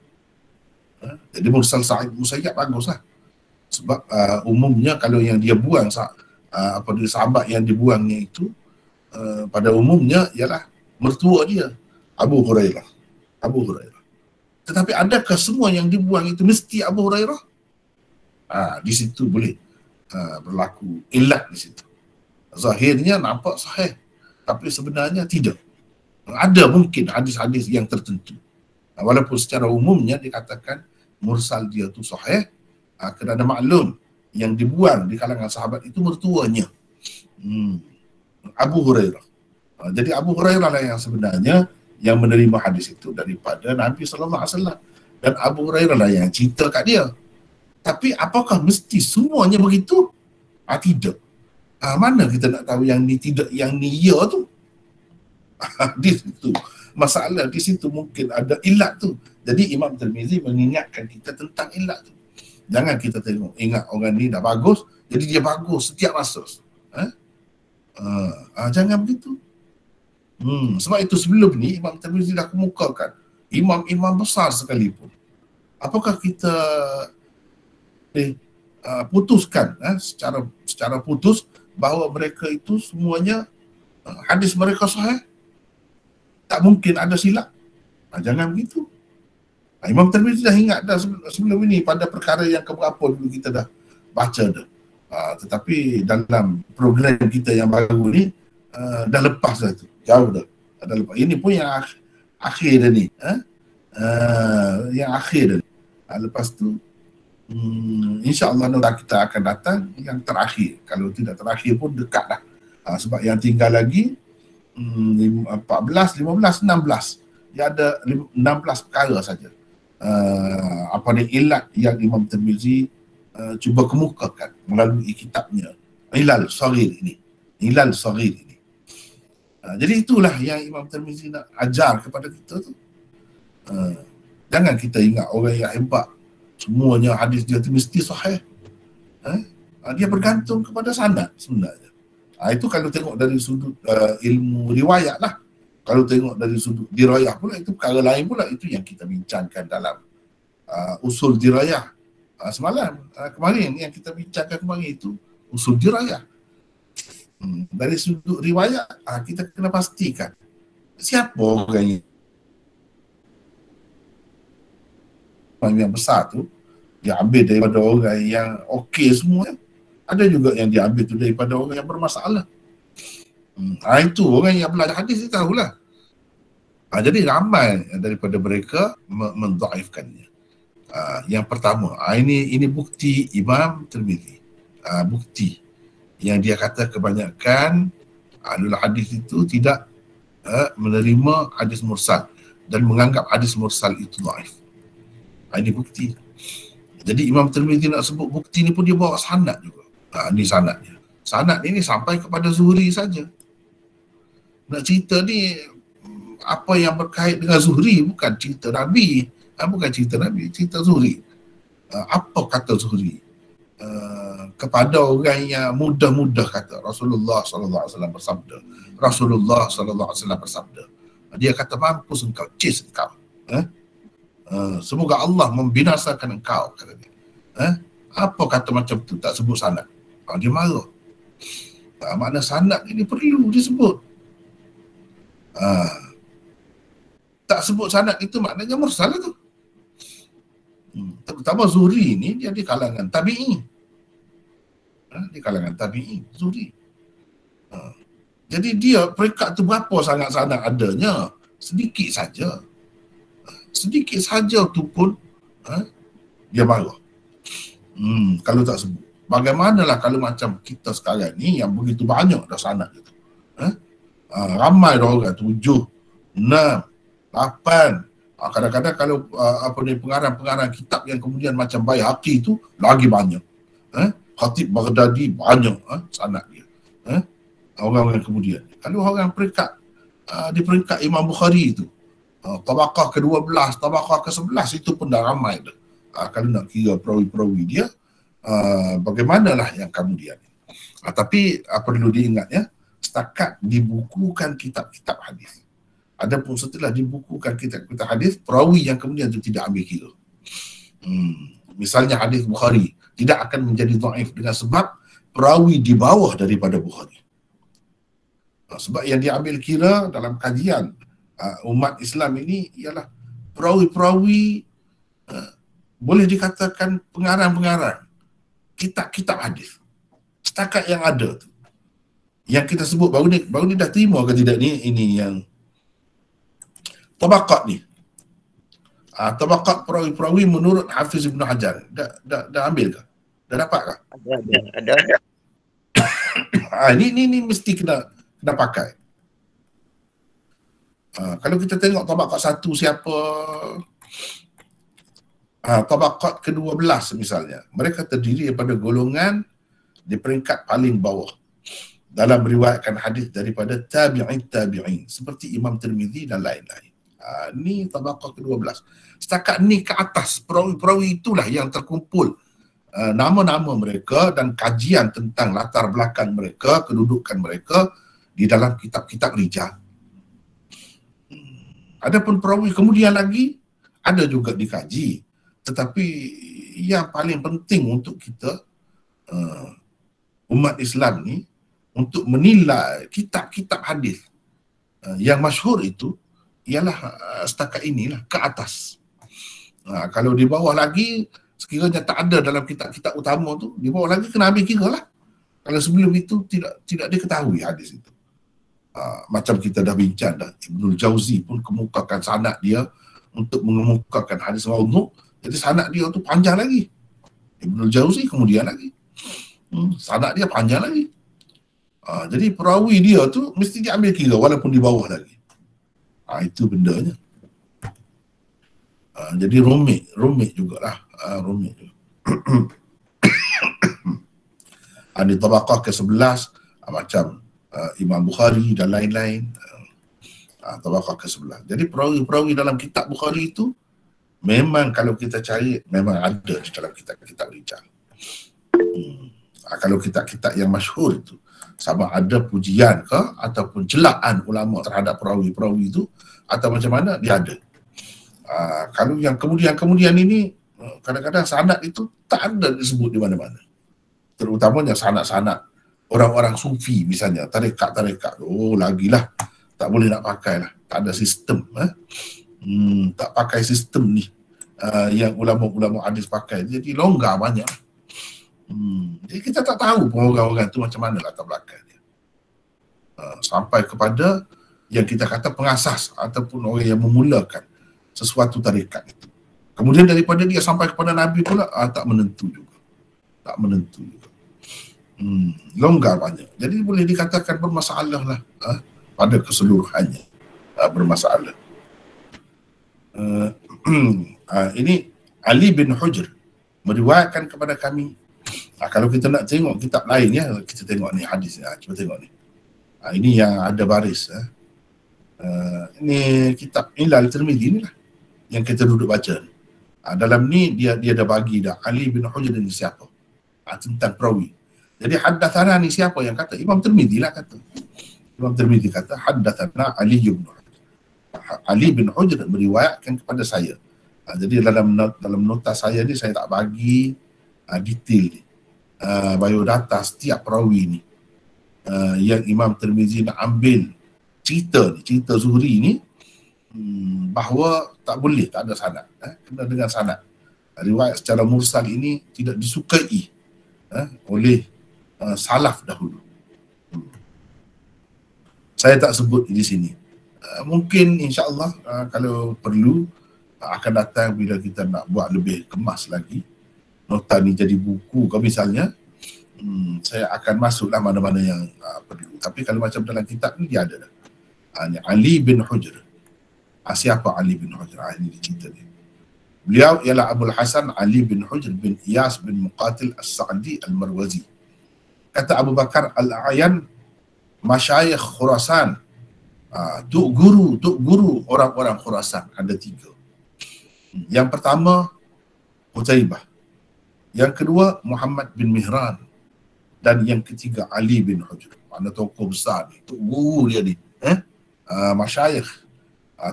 Jadi mursal Sa'id bin Musayyab bagus lah. Sebab umumnya kalau yang dia buang sahabat yang dibuangnya itu pada umumnya ialah mertua dia, Abu Hurairah. Tetapi adakah semua yang dibuang itu mesti Abu Hurairah? Di situ boleh berlaku ilat di situ. Zahirnya nampak sahih, tapi sebenarnya tidak. Ada mungkin hadis-hadis yang tertentu. Walaupun secara umumnya dikatakan mursal dia tu sahih, kerana maklum yang dibuang di kalangan sahabat itu mertuanya, Abu Hurairah. Jadi Abu Hurairah lah yang sebenarnya yang menerima hadis itu daripada Nabi SAW. Dan Abu Hurairah lah yang cerita kat dia. Tapi apakah mesti semuanya begitu? Tidak. Mana kita nak tahu yang ni tidak, yang ni ya tu? Di situ. Masalah di situ mungkin ada ilat tu. Jadi Imam Tirmizi mengingatkan kita tentang ilat tu. Jangan kita tengok, ingat orang ni dah bagus, jadi dia bagus setiap masa. Jangan begitu. Sebab itu sebelum ni Imam Tirmizi dah kemukakan imam-imam besar sekalipun. Apakah kita putuskan secara putus bahawa mereka itu semuanya hadis mereka sahih? Tak mungkin ada silap. Jangan begitu. Imam Tirmizi dah ingat dah sebelum ini pada perkara yang keberapa dulu kita dah baca dah. Tetapi dalam program kita yang baru ni dah lepas dah tu. Jauh dah. Dah lepas. Ini pun yang akhir dah ni. Yang akhir dah ni. Lepas tu insya-Allah kita akan datang yang terakhir. Kalau tidak terakhir pun dekat dah. Sebab yang tinggal lagi 14, 15, 16. Dia ada 16 perkara saja. Ilat yang Imam Tirmizi cuba kemukakan melalui kitabnya Ilal Saghir ini. Jadi itulah yang Imam Tirmizi nak ajar kepada kita tu. Jangan kita ingat orang yang hebat semuanya hadis dia tu mesti sahih. Dia bergantung kepada sanad sebenarnya. Itu kalau tengok dari sudut ilmu riwayat lah. Kalau tengok dari sudut dirayah pula, itu perkara lain pula. Itu yang kita bincangkan dalam usul dirayah. Kemarin yang kita bincangkan kemarin itu usul dirayah. Dari sudut riwayat, kita kena pastikan siapa orang yang besar tu. Dia ambil daripada orang yang okey semua. Ada juga yang dia ambil tu daripada orang yang bermasalah. Itu orang yang belajar hadis dia tahulah. Jadi ramai daripada mereka mendhaifkannya. Yang pertama, ini bukti Imam Tirmizi. Bukti yang dia kata kebanyakan ahlul hadis itu tidak menerima hadis mursal dan menganggap hadis mursal itu dhaif. Ini bukti. Jadi Imam Tirmizi nak sebut bukti ni pun dia bawa sanad juga. Ini sanadnya. Sanad ini sampai kepada Zuhri saja. Nak cerita ni apa yang berkait dengan Zuhri, bukan cerita Nabi. Bukan cerita Nabi, cerita Zuhri. Apa kata Zuhri? Kepada orang yang mudah-mudah kata Rasulullah SAW bersabda. Rasulullah SAW bersabda. Dia kata mampus engkau, cis engkau. Semoga Allah membinasakan engkau, kata dia. Apa kata macam tu, tak sebut sanad. Dia marah. Makna sanad ini perlu disebut. Tak sebut sanad itu maknanya mursal tu. Terutama Zuhri ni dia di kalangan tabi'i. Di kalangan tabi'i Zuhri. Jadi dia peringkat tu berapa sangat sanad adanya? Sedikit saja. Sedikit saja tu pun dia marah. Kalau tak sebut. Bagaimanalah kalau macam kita sekarang ni yang begitu banyak dah sanad itu. Ramai dah orang 7, 6, 8. Kadang-kadang kalau pengarang-pengarang kitab yang kemudian macam Baihaqi tu lagi banyak. Khatib Baghdadi banyak sanad dia. Orang-orang kemudian. Kalau orang peringkat di peringkat Imam Bukhari itu, tabaqah ke-12, tabaqah ke-11 itu pun dah ramai dah. Kalau nak kira perawi-perawi dia, bagaimanalah yang kemudian. Tapi perlu diingat ya, setakat dibukukan kitab-kitab hadis. Adapun setelah dibukukan kitab-kitab hadis, perawi yang kemudian itu tidak ambil kira. Misalnya hadis Bukhari tidak akan menjadi dhaif dengan sebab perawi di bawah daripada Bukhari. Sebab yang diambil kira dalam kajian umat Islam ini ialah perawi-perawi boleh dikatakan pengarang-pengarang kitab-kitab hadis. Setakat yang ada tu. Yang kita sebut baru ni dah terima ke tidak ni? Ini yang tabaqat ni. Tabaqat perawi-perawi menurut Hafiz Ibn Hajar. Dah ambil ke? Dah dapat ke? Ada. Ini mesti kena pakai. Kalau kita tengok tabaqat 1 siapa, tabaqat ke-12 misalnya, mereka terdiri daripada golongan di peringkat paling bawah dalam meriwayatkan hadis daripada tabi'in seperti Imam Tirmizi dan lain-lain. Ni tabaqat ke-12. Setakat ni ke atas, perawi-perawi itulah yang terkumpul nama-nama mereka dan kajian tentang latar belakang mereka, kedudukan mereka di dalam kitab-kitab rijal. Adapun perawi kemudian lagi ada juga dikaji, tetapi yang paling penting untuk kita umat Islam ni untuk menilai kitab-kitab hadis yang masyhur itu ialah setakat inilah, ke atas. Kalau di bawah lagi sekiranya tak ada dalam kitab-kitab utama tu, di bawah lagi kena ambil kira lah. Kalau sebelum itu tidak diketahui hadis itu. Macam kita dah bincang dah, Ibnul Jauzi pun kemukakan sanad dia untuk mengemukakan hadis maudhu'. Jadi sanad dia tu panjang lagi. Ibnul Jauzi kemudian lagi. Sanad dia panjang lagi. Jadi perawi dia tu mesti diambil kira walaupun di bawah lagi. Itu bendanya. Jadi rumit jugalah. Rumit juga. Di tabaqah ke-11 macam Imam Bukhari dan lain-lain, tabaqah ke-11. Jadi perawi-perawi dalam kitab Bukhari itu memang kalau kita cari memang ada di dalam kitab-kitab rijal. Kalau kitab-kitab yang masyhur itu sama ada pujian ke ataupun celaan ulama terhadap perawi-perawi itu atau macam mana, dia ada. Kalau yang kemudian ini kadang-kadang sanad itu tak ada disebut di mana-mana. Terutamanya sanad-sanad orang-orang sufi misalnya, tarekat-tarekat. Lagilah tak boleh nak pakai lah. Tak ada sistem. Tak pakai sistem ni yang ulama-ulama hadis pakai. Jadi longgar banyak. Jadi kita tak tahu pun orang-orang tu macam mana latar belakang dia. Sampai kepada yang kita kata pengasas ataupun orang yang memulakan sesuatu tarekat itu. Kemudian daripada dia sampai kepada Nabi pula, tak menentu juga. Tak menentu juga. Longgar banyak. Jadi boleh dikatakan bermasalah lah pada keseluruhannya. Bermasalah. Ini Ali bin Hujr meriwayatkan kepada kami. Kalau kita nak tengok kitab lain ya, kita tengok ni hadis ya, cuba tengok ni. Ini yang ada baris. Ini kitab Ilal Tirmidzi ni lah yang kita duduk baca ni. Dalam ni dia dah bagi dah Ali bin Hujr ni siapa, tentang perawi. Jadi haddatsana ni siapa yang kata? Imam Tirmidzi lah kata. Imam Tirmidzi kata haddatsana Ali bin Hujr. Ali bin Hujr meriwayatkan kepada saya. Jadi dalam nota saya ni saya tak bagi detail ni, biodata setiap perawi ni. Yang Imam Tirmidzi nak ambil cerita Zuhri ni, bahawa tak boleh, tak ada sanad, kena dengan sanad. Riwayat secara mursal ini tidak disukai oleh salaf dahulu. Saya tak sebut di sini. Mungkin insya-Allah kalau perlu akan datang bila kita nak buat lebih kemas lagi nota ni jadi buku ke misalnya, saya akan masuklah mana-mana yang perlu. Tapi kalau macam dalam kitab ni dia ada dah. Ni Ali bin Hujr. Siapa Ali bin Hujr? Ini cerita dia. Beliau ialah Abul Hasan Ali bin Hujr bin Iyas bin Muqatil As-Sa'di Al-Marwazi. Kata Abu Bakar Al-A'yan, masyayikh Khurasan, tuk guru orang-orang Khurasan ada 3. Yang pertama Qutaibah, yang kedua Muhammad bin Mihran, dan yang ketiga Ali bin Hujr. Mana tokoh besar ni, tuk guru dia ni, masyayikh,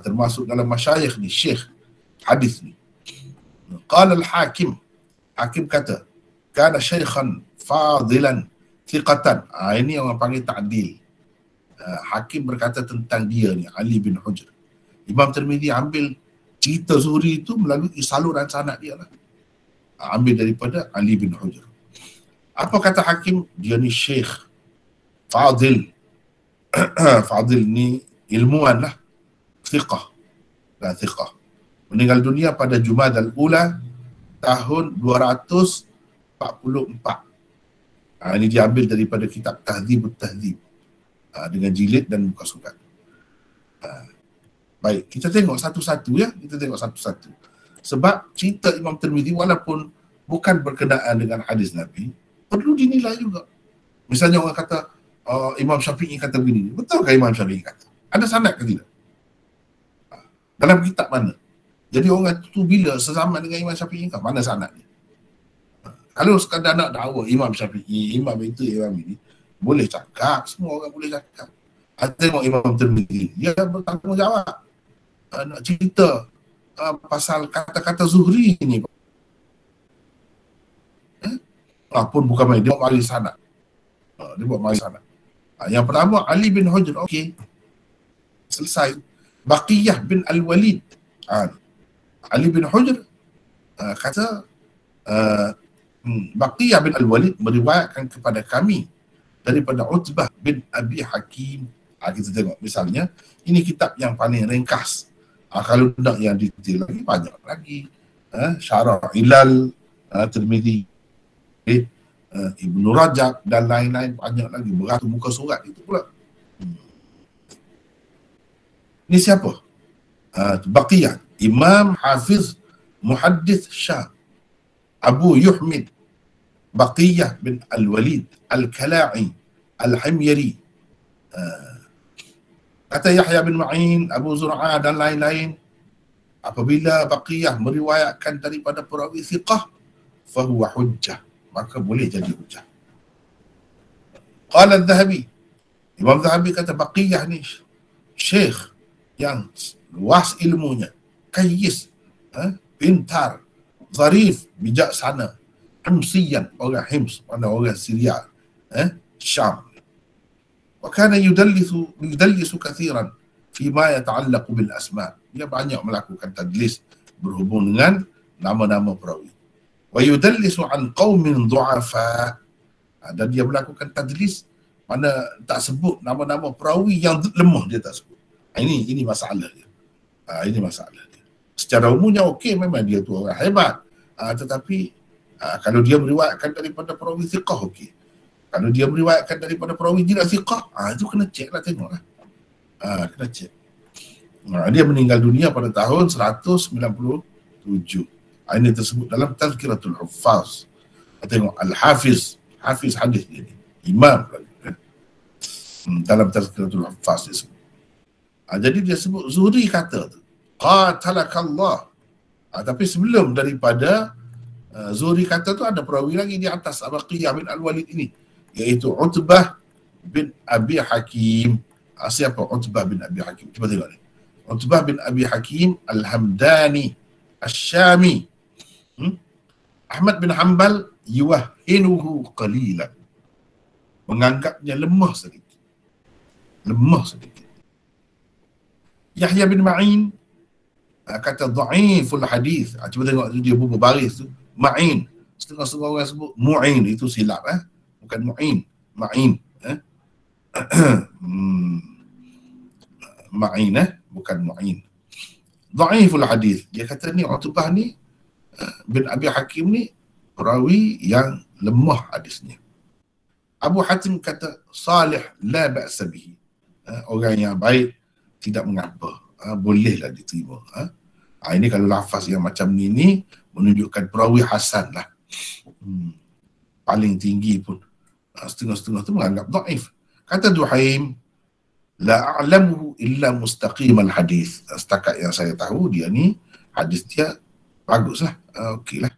termasuk dalam masyayikh ni, syekh hadis ni. Qala al-Hakim, Hakim kata, kana syaikhan fadilan thiqatan. Ini orang panggil ta'dil. Hakim berkata tentang dia ni, Ali bin Hujr. Imam Tirmidzi ambil cerita Zuhri itu melalui saluran sanad dia lah. Ambil daripada Ali bin Hujr. Apa kata Hakim? Dia ni syekh fadil. Fadil ni ilmuwan lah. Thiqah. Dan thiqah. Meninggal dunia pada Jumadal Ula tahun 244. Ini diambil daripada kitab Tahdzibut Tahdzib, dengan jilid dan muka surat. Baik, kita tengok satu-satu ya, kita tengok satu-satu. Sebab cerita Imam Tirmidzi walaupun bukan berkenaan dengan hadis Nabi, perlu dinilai juga. Misalnya orang kata Imam Syafi'i kata begini, betul ke Imam Syafi'i kata? Ada sanad ke tidak? Dalam kitab mana? Jadi orang tu bila sezaman dengan Imam Syafi'i ke? Mana sanad dia? Kalau sekadar nak dakwa Imam Syafi'i, Imam itu, Imam ini, boleh cakap, semua orang boleh cakap. Tengok Imam Tirmidzi, dia bertanggungjawab nak cerita pasal kata-kata Zuhri ni. Pun bukan main, dia buat mari sanad. Dia buat mari sanad. Yang pertama Ali bin Hujr, okey. Selesai. Baqiyah bin Al-Walid. Ali bin Hujr kata Baqiyah bin Al-Walid meriwayatkan kepada kami daripada Utbah bin Abi Hakim. Kita tengok misalnya, ini kitab yang paling ringkas. Kalau nak yang detail lagi, banyak lagi. Syarah Ilal Tirmidzi, Ibnu Rajab dan lain-lain, banyak lagi, beratus muka surat itu pula. Ini siapa? Baqiyah, Imam Hafiz Muhaddith Syam Abu Yuhmid Baqiyah bin Al-Walid Al-Kala'i Al-Himyari. Kata Yahya bin Ma'in, Abu Zur'ah dan lain-lain, apabila Baqiyah meriwayatkan daripada perawi thiqah, fahuwa hujjah, maka boleh jadi hujjah. Qala Al-Dhahabi, Imam Dhahabi kata Baqiyah ni syekh yang luas ilmunya, kayyis, pintar, zarif, bijaksana, himsiyan, orang Hims, orang Syria, Syam. Wa kana yudallisu kathiran fima yata'allaqu bil asma'. Dia banyak melakukan tadlis berhubung dengan nama-nama perawi. Wa yudallisu an qaumin du'afa. Dan dia melakukan tadlis mana tak sebut nama-nama perawi yang lemah, dia tak sebut. Ini masalah dia. Ini masalah dia. Secara umumnya okey, memang dia tu orang hebat. Tetapi kalau dia meriwayatkan daripada perawi thiqah, okey. Kalau dia meriwayatkan daripada perawi tidak thiqah, itu kena cek lah, tengoklah. Kena cek. Dia meninggal dunia pada tahun 197. Ini tersebut dalam Tazkiratul Huffaz. Tengok Al-Hafiz, Hafiz hadis dia ni, imam dalam Tazkiratul Huffaz dia sebut. Jadi dia sebut Zuhri kata tu, qatalakallah. Tapi sebelum daripada Zuhri kata tu ada perawi lagi di atas Baqiyah bin Al-Walid ini, iaitu Utbah bin Abi Hakim. Siapa Utbah bin Abi Hakim? Cuba tengok ni. Utbah bin Abi Hakim Al-Hamdani Asy-Syami. Ahmad bin Hanbal yuwahhinuhu qalilan, menganggapnya lemah sedikit. Yahya bin Ma'in kata dha'iful hadis. Cuba tengok dia bubuh baris tu, Ma'in. Setengah-setengah orang sebut Mu'in, itu silap bukan Mu'in, Ma'in. Ma'in bukan Mu'in. Dha'iful hadis. Dia kata ni Utbah ni bin Abi Hakim ni perawi yang lemah hadisnya. Abu Hatim kata salih la ba'sa bihi. Orang yang baik, tidak mengapa. Bolehlah diterima. Ini kalau lafaz yang macam ni menunjukkan perawi hasan lah. Paling tinggi pun setengah-setengah tu menganggap dhaif. Kata Duhaim, la a'lamuhu illa mustaqimal hadis. Setakat yang saya tahu dia ni hadis dia baguslah, okeylah.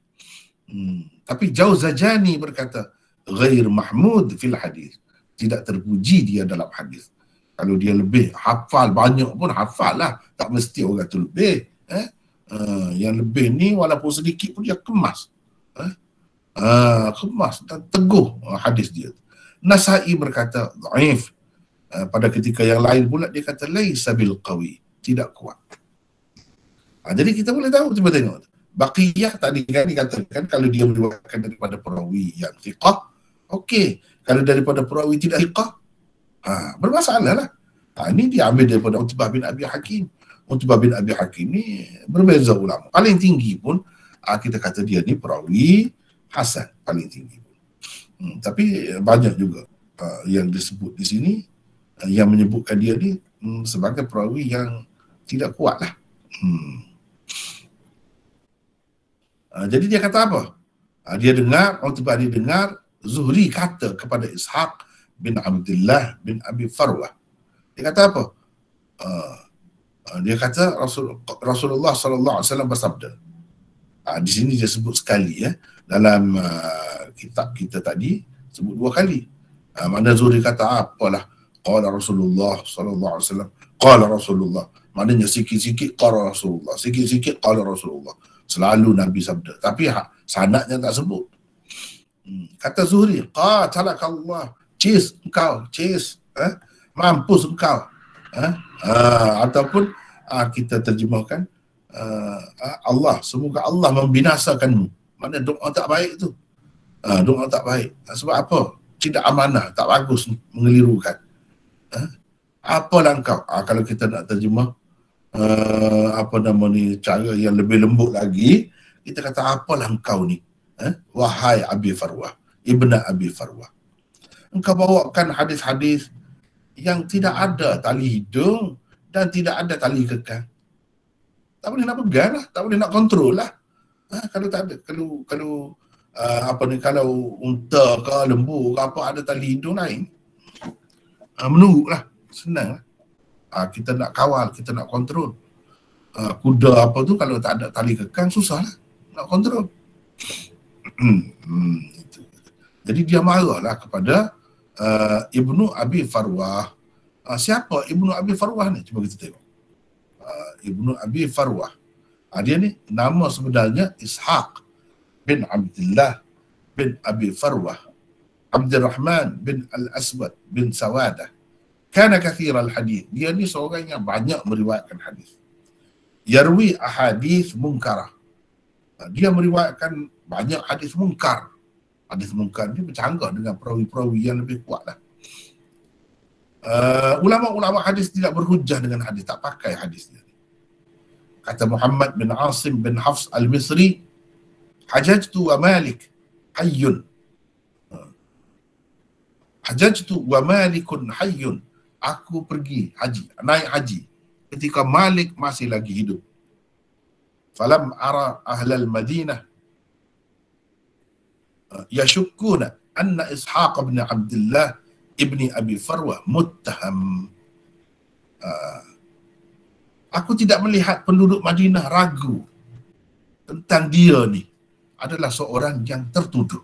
Tapi Jauzajani berkata ghair mahmud fil hadis, tidak terpuji dia dalam hadis. Kalau dia lebih hafal banyak pun hafal lah, tak mesti orang tu lebih. Yang lebih ni walaupun sedikit pun dia kemas, kemas dan teguh hadis dia. Nasai berkata dhaif. Pada ketika yang lain pula dia kata laisa bil qawi, tidak kuat. Jadi kita boleh tahu, cuba tengok. Baqiyah tadi kan dikatakan kalau dia meriwayatkan daripada perawi yang thiqah, okey. Kalau daripada perawi tidak thiqah, bermasalah lah. Ini dia ambil daripada Utbah bin Abi Hakim. Utbah bin Abi Hakim ni berbeza ulama. Paling tinggi pun kita kata dia ni perawi hasan, paling tinggi pun. Tapi banyak juga yang disebut di sini yang menyebutkan dia ni sebagai perawi yang tidak kuat lah. Jadi dia kata apa? Dia dengar, Utbah dia dengar Zuhri kata kepada Ishaq bin Abdullah bin Abi Farwah. Dia kata apa? Dia kata Rasulullah sallallahu alaihi wasallam bersabda. Di sini dia sebut sekali dalam kitab kita tadi sebut 2 kali. Mana Zuhri kata apalah, qala Rasulullah sallallahu alaihi wasallam, qala Rasulullah. Maknanya sikit-sikit qala Rasulullah, sikit-sikit qala Rasulullah. Selalu Nabi sabda, tapi sanadnya tak sebut. Kata Zuhri, qatalakallah, cis engkau, cis, mampus engkau. Ataupun kita terjemahkan Allah, semoga Allah membinasakanmu. Mana doa tak baik tu. Doa tak baik. Sebab apa? Tidak amanah, tak bagus, mengelirukan. Apalah engkau? Kalau kita nak terjemah apa nama ni, cara yang lebih lembut lagi, kita kata apalah engkau ni, wahai Abi Farwah, Ibn Abi Farwah, engkau bawakan hadis-hadis yang tidak ada tali hidung dan tidak ada tali kekang. Tak boleh nak pegang lah, tak boleh nak kontrol lah. Kalau tak ada, kalau apa ni, kalau unta ke lembu ke apa ada tali hidung lain, menunggu lah, senang lah. Kita nak kawal, kita nak kontrol. Kuda apa tu kalau tak ada tali kekang susah lah nak kontrol. Jadi dia marahlah kepada Ibnu Abi Farwah. Siapa Ibnu Abi Farwah ni? Cuba kita tengok. Ibnu Abi Farwah. Dia ni nama sebenarnya Ishaq bin Abdullah bin Abi Farwah Abdurrahman bin Al-Aswad bin Sawadah. Kana kathiral hadis. Dia ni seorang yang banyak meriwayatkan hadis. Yarwi ahadith munkarah. Dia meriwayatkan banyak hadis munkar. Hadis munkar ni bercanggah dengan perawi-perawi yang lebih kuat lah. Ulama-ulama hadis tidak berhujah dengan hadis, tak pakai hadis dia. Kata Muhammad bin Asim bin Hafs al-Misri, hajajtu wa Malik hayyun. Hajajtu wa Malikun hayyun. Aku pergi haji, naik haji ketika Malik masih lagi hidup. Falam ara ahlal Madinah yashukkuna anna Ishaq bin Abdullah ibni Abi Farwah muttaham. Aku tidak melihat penduduk Madinah ragu tentang dia ni adalah seorang yang tertuduh.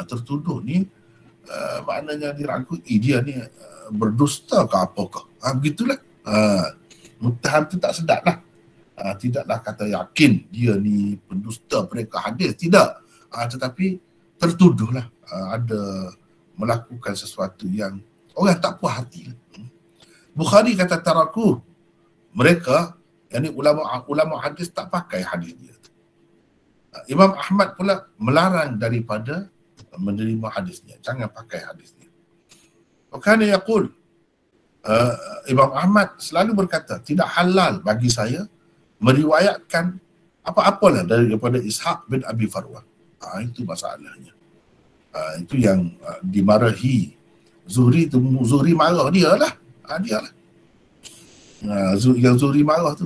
Tertuduh ni maknanya diragu, dia ni berdusta ke apakah. Begitulah. Muttaham tu tak sedap lah. Tidaklah kata yakin dia ni pendusta mereka hadis, tidak. Tetapi tertuduhlah ada melakukan sesuatu yang orang tak puas hati. Bukhari kata taraku, mereka, yakni ulama hadis tak pakai hadis dia. Imam Ahmad pula melarang daripada menerima hadisnya, jangan pakai hadisnya. Makanya yaqul, Imam Ahmad selalu berkata, tidak halal bagi saya meriwayatkan apa-apalah daripada Ishaq bin Abi Farwah. Itu masalahnya. Itu yang dimarahi Zuhri tu. Zuhri marah dia lah. Dia lah. Yang Zuhri marah tu.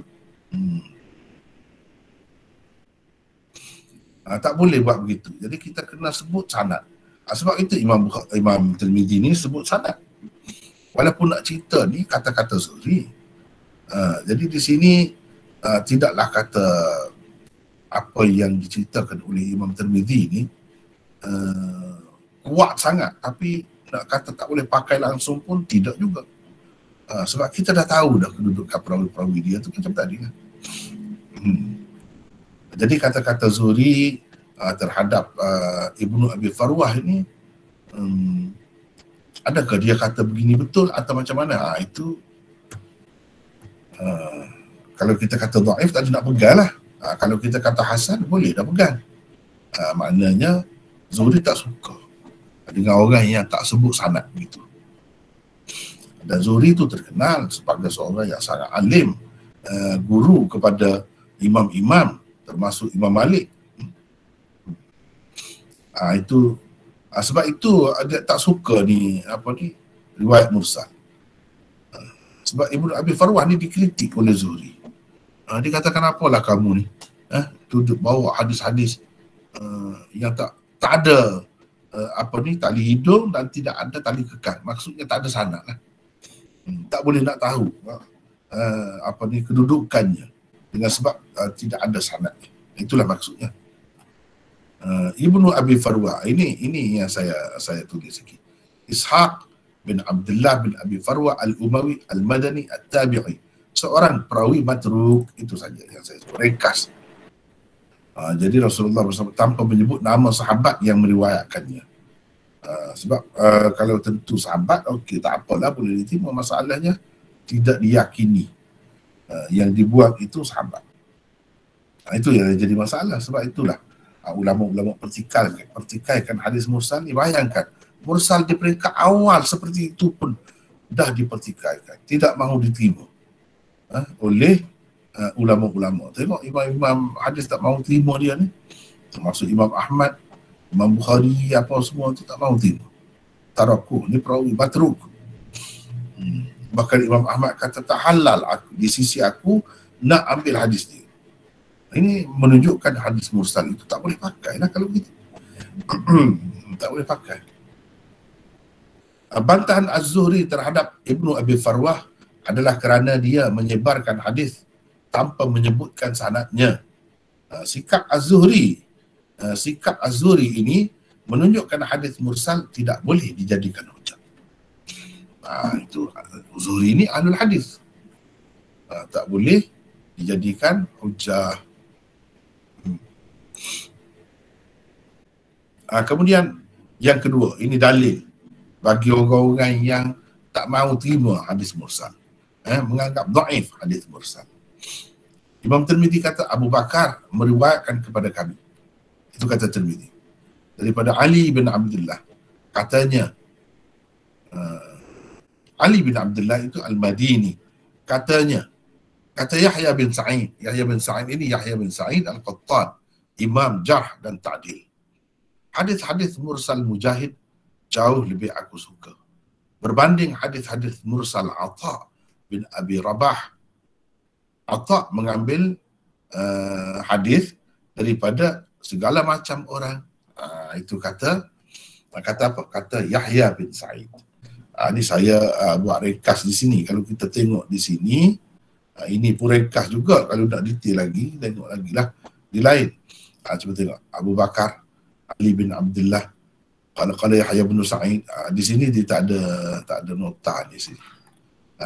Tak boleh buat begitu. Jadi kita kena sebut sanad. Sebab itu Imam Tirmizi ni sebut sanad. Walaupun nak cerita ni kata-kata Zuhri. Jadi di sini tidaklah kata apa yang diceritakan oleh Imam Tirmizi ni kuat sangat, tapi nak kata tak boleh pakai langsung pun tidak juga. Sebab kita dah tahu dah kedudukan perawi-perawi dia tu macam tadi kan. Jadi kata-kata Zuhri terhadap Ibnu Abi Farwah ini, adakah dia kata begini betul atau macam mana? Itu kalau kita kata dhaif tak ada nak pegang lah. Kalau kita kata hasan boleh dah pegang. Maknanya Zuhri tak suka dengan orang yang tak sebut sanad begitu. Dan Zuhri itu terkenal sebagai seorang yang sangat alim, guru kepada imam-imam termasuk Imam Malik. Itu sebab itu dia tak suka ni riwayat mursal. Sebab Ibnu Abi Farwah ni dikritik oleh Zuhri. Dia katakan, apalah kamu ni duduk bawa hadis-hadis yang tak ada tali hidung dan tidak ada tali kekang. Maksudnya tak ada sanad lah. Tak boleh nak tahu kedudukannya dengan sebab tidak ada sanad. Itulah maksudnya. Ibnu Abi Farwah ini yang saya tulis lagi. Ishaq bin Abdullah bin Abi Farwah al-Umawi al-Madani at-Tabi'i, seorang perawi matruk. Itu saja yang saya ringkas. Jadi Rasulullah bersama tanpa menyebut nama sahabat yang meriwayatkannya. Sebab kalau tentu sahabat, okey, tak apalah, boleh diterima. Masalahnya tidak diyakini yang dibuat itu sahabat. Itu yang jadi masalah. Sebab itulah ulama-ulama pertikaikan hadis mursal ni. Bayangkan, mursal di peringkat awal seperti itu pun dah dipertikaikan, tidak mahu diterima oleh ulama-ulama. Tengok imam-imam hadis tak mahu terima dia ni, termasuk Imam Ahmad, Imam Bukhari, apa semua tu tak mahu terima. Tarakuh, ni perawi matruk. Bahkan Imam Ahmad kata tak halal di sisi aku nak ambil hadis dia. Ini menunjukkan hadis mursal itu tak boleh pakai lah kalau begitu. Tak boleh pakai. Bantahan Az-Zuhri terhadap Ibnu Abi Farwah adalah kerana dia menyebarkan hadis tanpa menyebutkan sanadnya. Sikap Az-Zuhri ini menunjukkan hadis mursal tidak boleh dijadikan hujah. Itu Zuhri ini ahlul hadis. Tak boleh dijadikan hujah. Kemudian yang kedua, ini dalil bagi orang-orang yang tak mahu terima hadis mursal, menganggap dhaif hadis mursal. Imam Tirmizi kata Abu Bakar meriwayatkan kepada kami. Itu kata Tirmizi. Daripada Ali bin Abdullah. Katanya, Ali bin Abdullah itu Al-Madini. Katanya, Kata Yahya bin Sa'id. Yahya bin Sa'id ini Yahya bin Sa'id Al-Qattan, imam jarh dan ta'dil. Hadis-hadis mursal Mujahid jauh lebih aku suka berbanding hadis-hadis mursal Atha bin Abi Rabah. Atha mengambil hadis daripada segala macam orang. Itu kata apa? Kata Yahya bin Sa'id. Ini saya buat rekas di sini. Kalau kita tengok di sini, ini pun rekas juga. Kalau nak detail lagi, tengok lagi lah di lain. Cuba tengok Abu Bakar Ali bin Abdullah, kalau Yahya bin Sa'id, di sini dia tak ada nota di sini.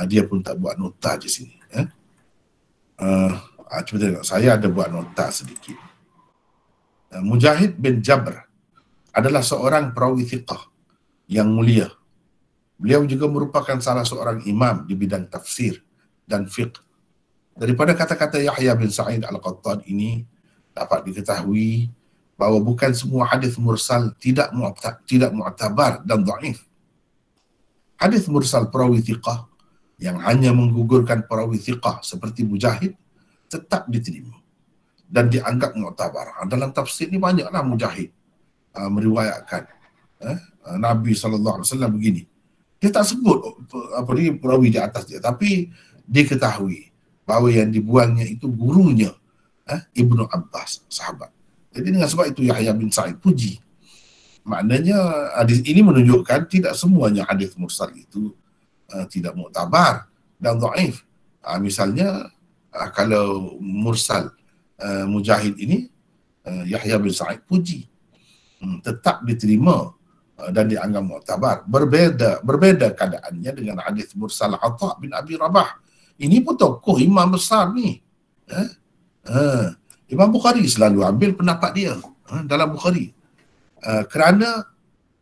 Dia pun tak buat nota di sini. Cuba tengok, saya ada buat nota sedikit. Mujahid bin Jabr adalah seorang perawi thiqah yang mulia. Beliau juga merupakan salah seorang imam di bidang tafsir dan fiqh. Daripada kata-kata Yahya bin Sa'id Al-Qattan ini dapat diketahui bahawa bukan semua hadis mursal tidak mu'tabar dan dhaif. Hadis mursal perawi thiqah yang hanya menggugurkan perawi thiqah seperti Mujahid tetap diterima dan dianggap mu'tabar. Dalam tafsir ni banyaklah Mujahid meriwayatkan Nabi SAW begini. Dia tak sebut apa ni perawi di atas dia, tapi diketahui bahawa yang dibuangnya itu gurunya Ibnu Abbas, sahabat. Jadi dengan sebab itu Yahya bin Sa'id puji. Maknanya hadis ini menunjukkan tidak semuanya hadis mursal itu tidak muktabar dan dhaif. Misalnya kalau mursal Mujahid ini Yahya bin Sa'id puji, tetap diterima dan dianggap muktabar. Berbeda keadaannya dengan hadis mursal Atha bin Abi Rabah. Ini pun tokoh imam besar ni. Imam Bukhari selalu ambil pendapat dia dalam Bukhari. Kerana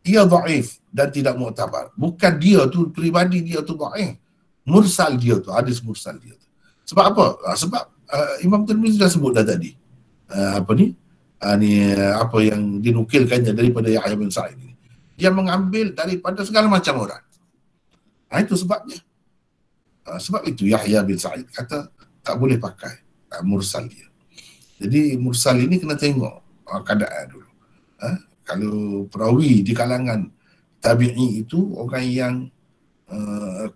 ia dhaif dan tidak muktabar. Bukan dia tu peribadi dia tu dhaif. Mursal dia tu, hadis mursal dia tu. Sebab apa? Sebab Imam Tirmizi dah sebut dah tadi. Apa yang dinukilkannya daripada Yahya bin Sa'id ini. Dia mengambil daripada segala macam orang. Itu sebabnya. Sebab itu Yahya bin Sa'id kata tak boleh pakai mursal dia. Jadi mursal ini kena tengok keadaan dulu. Kalau perawi di kalangan tabi'i itu orang yang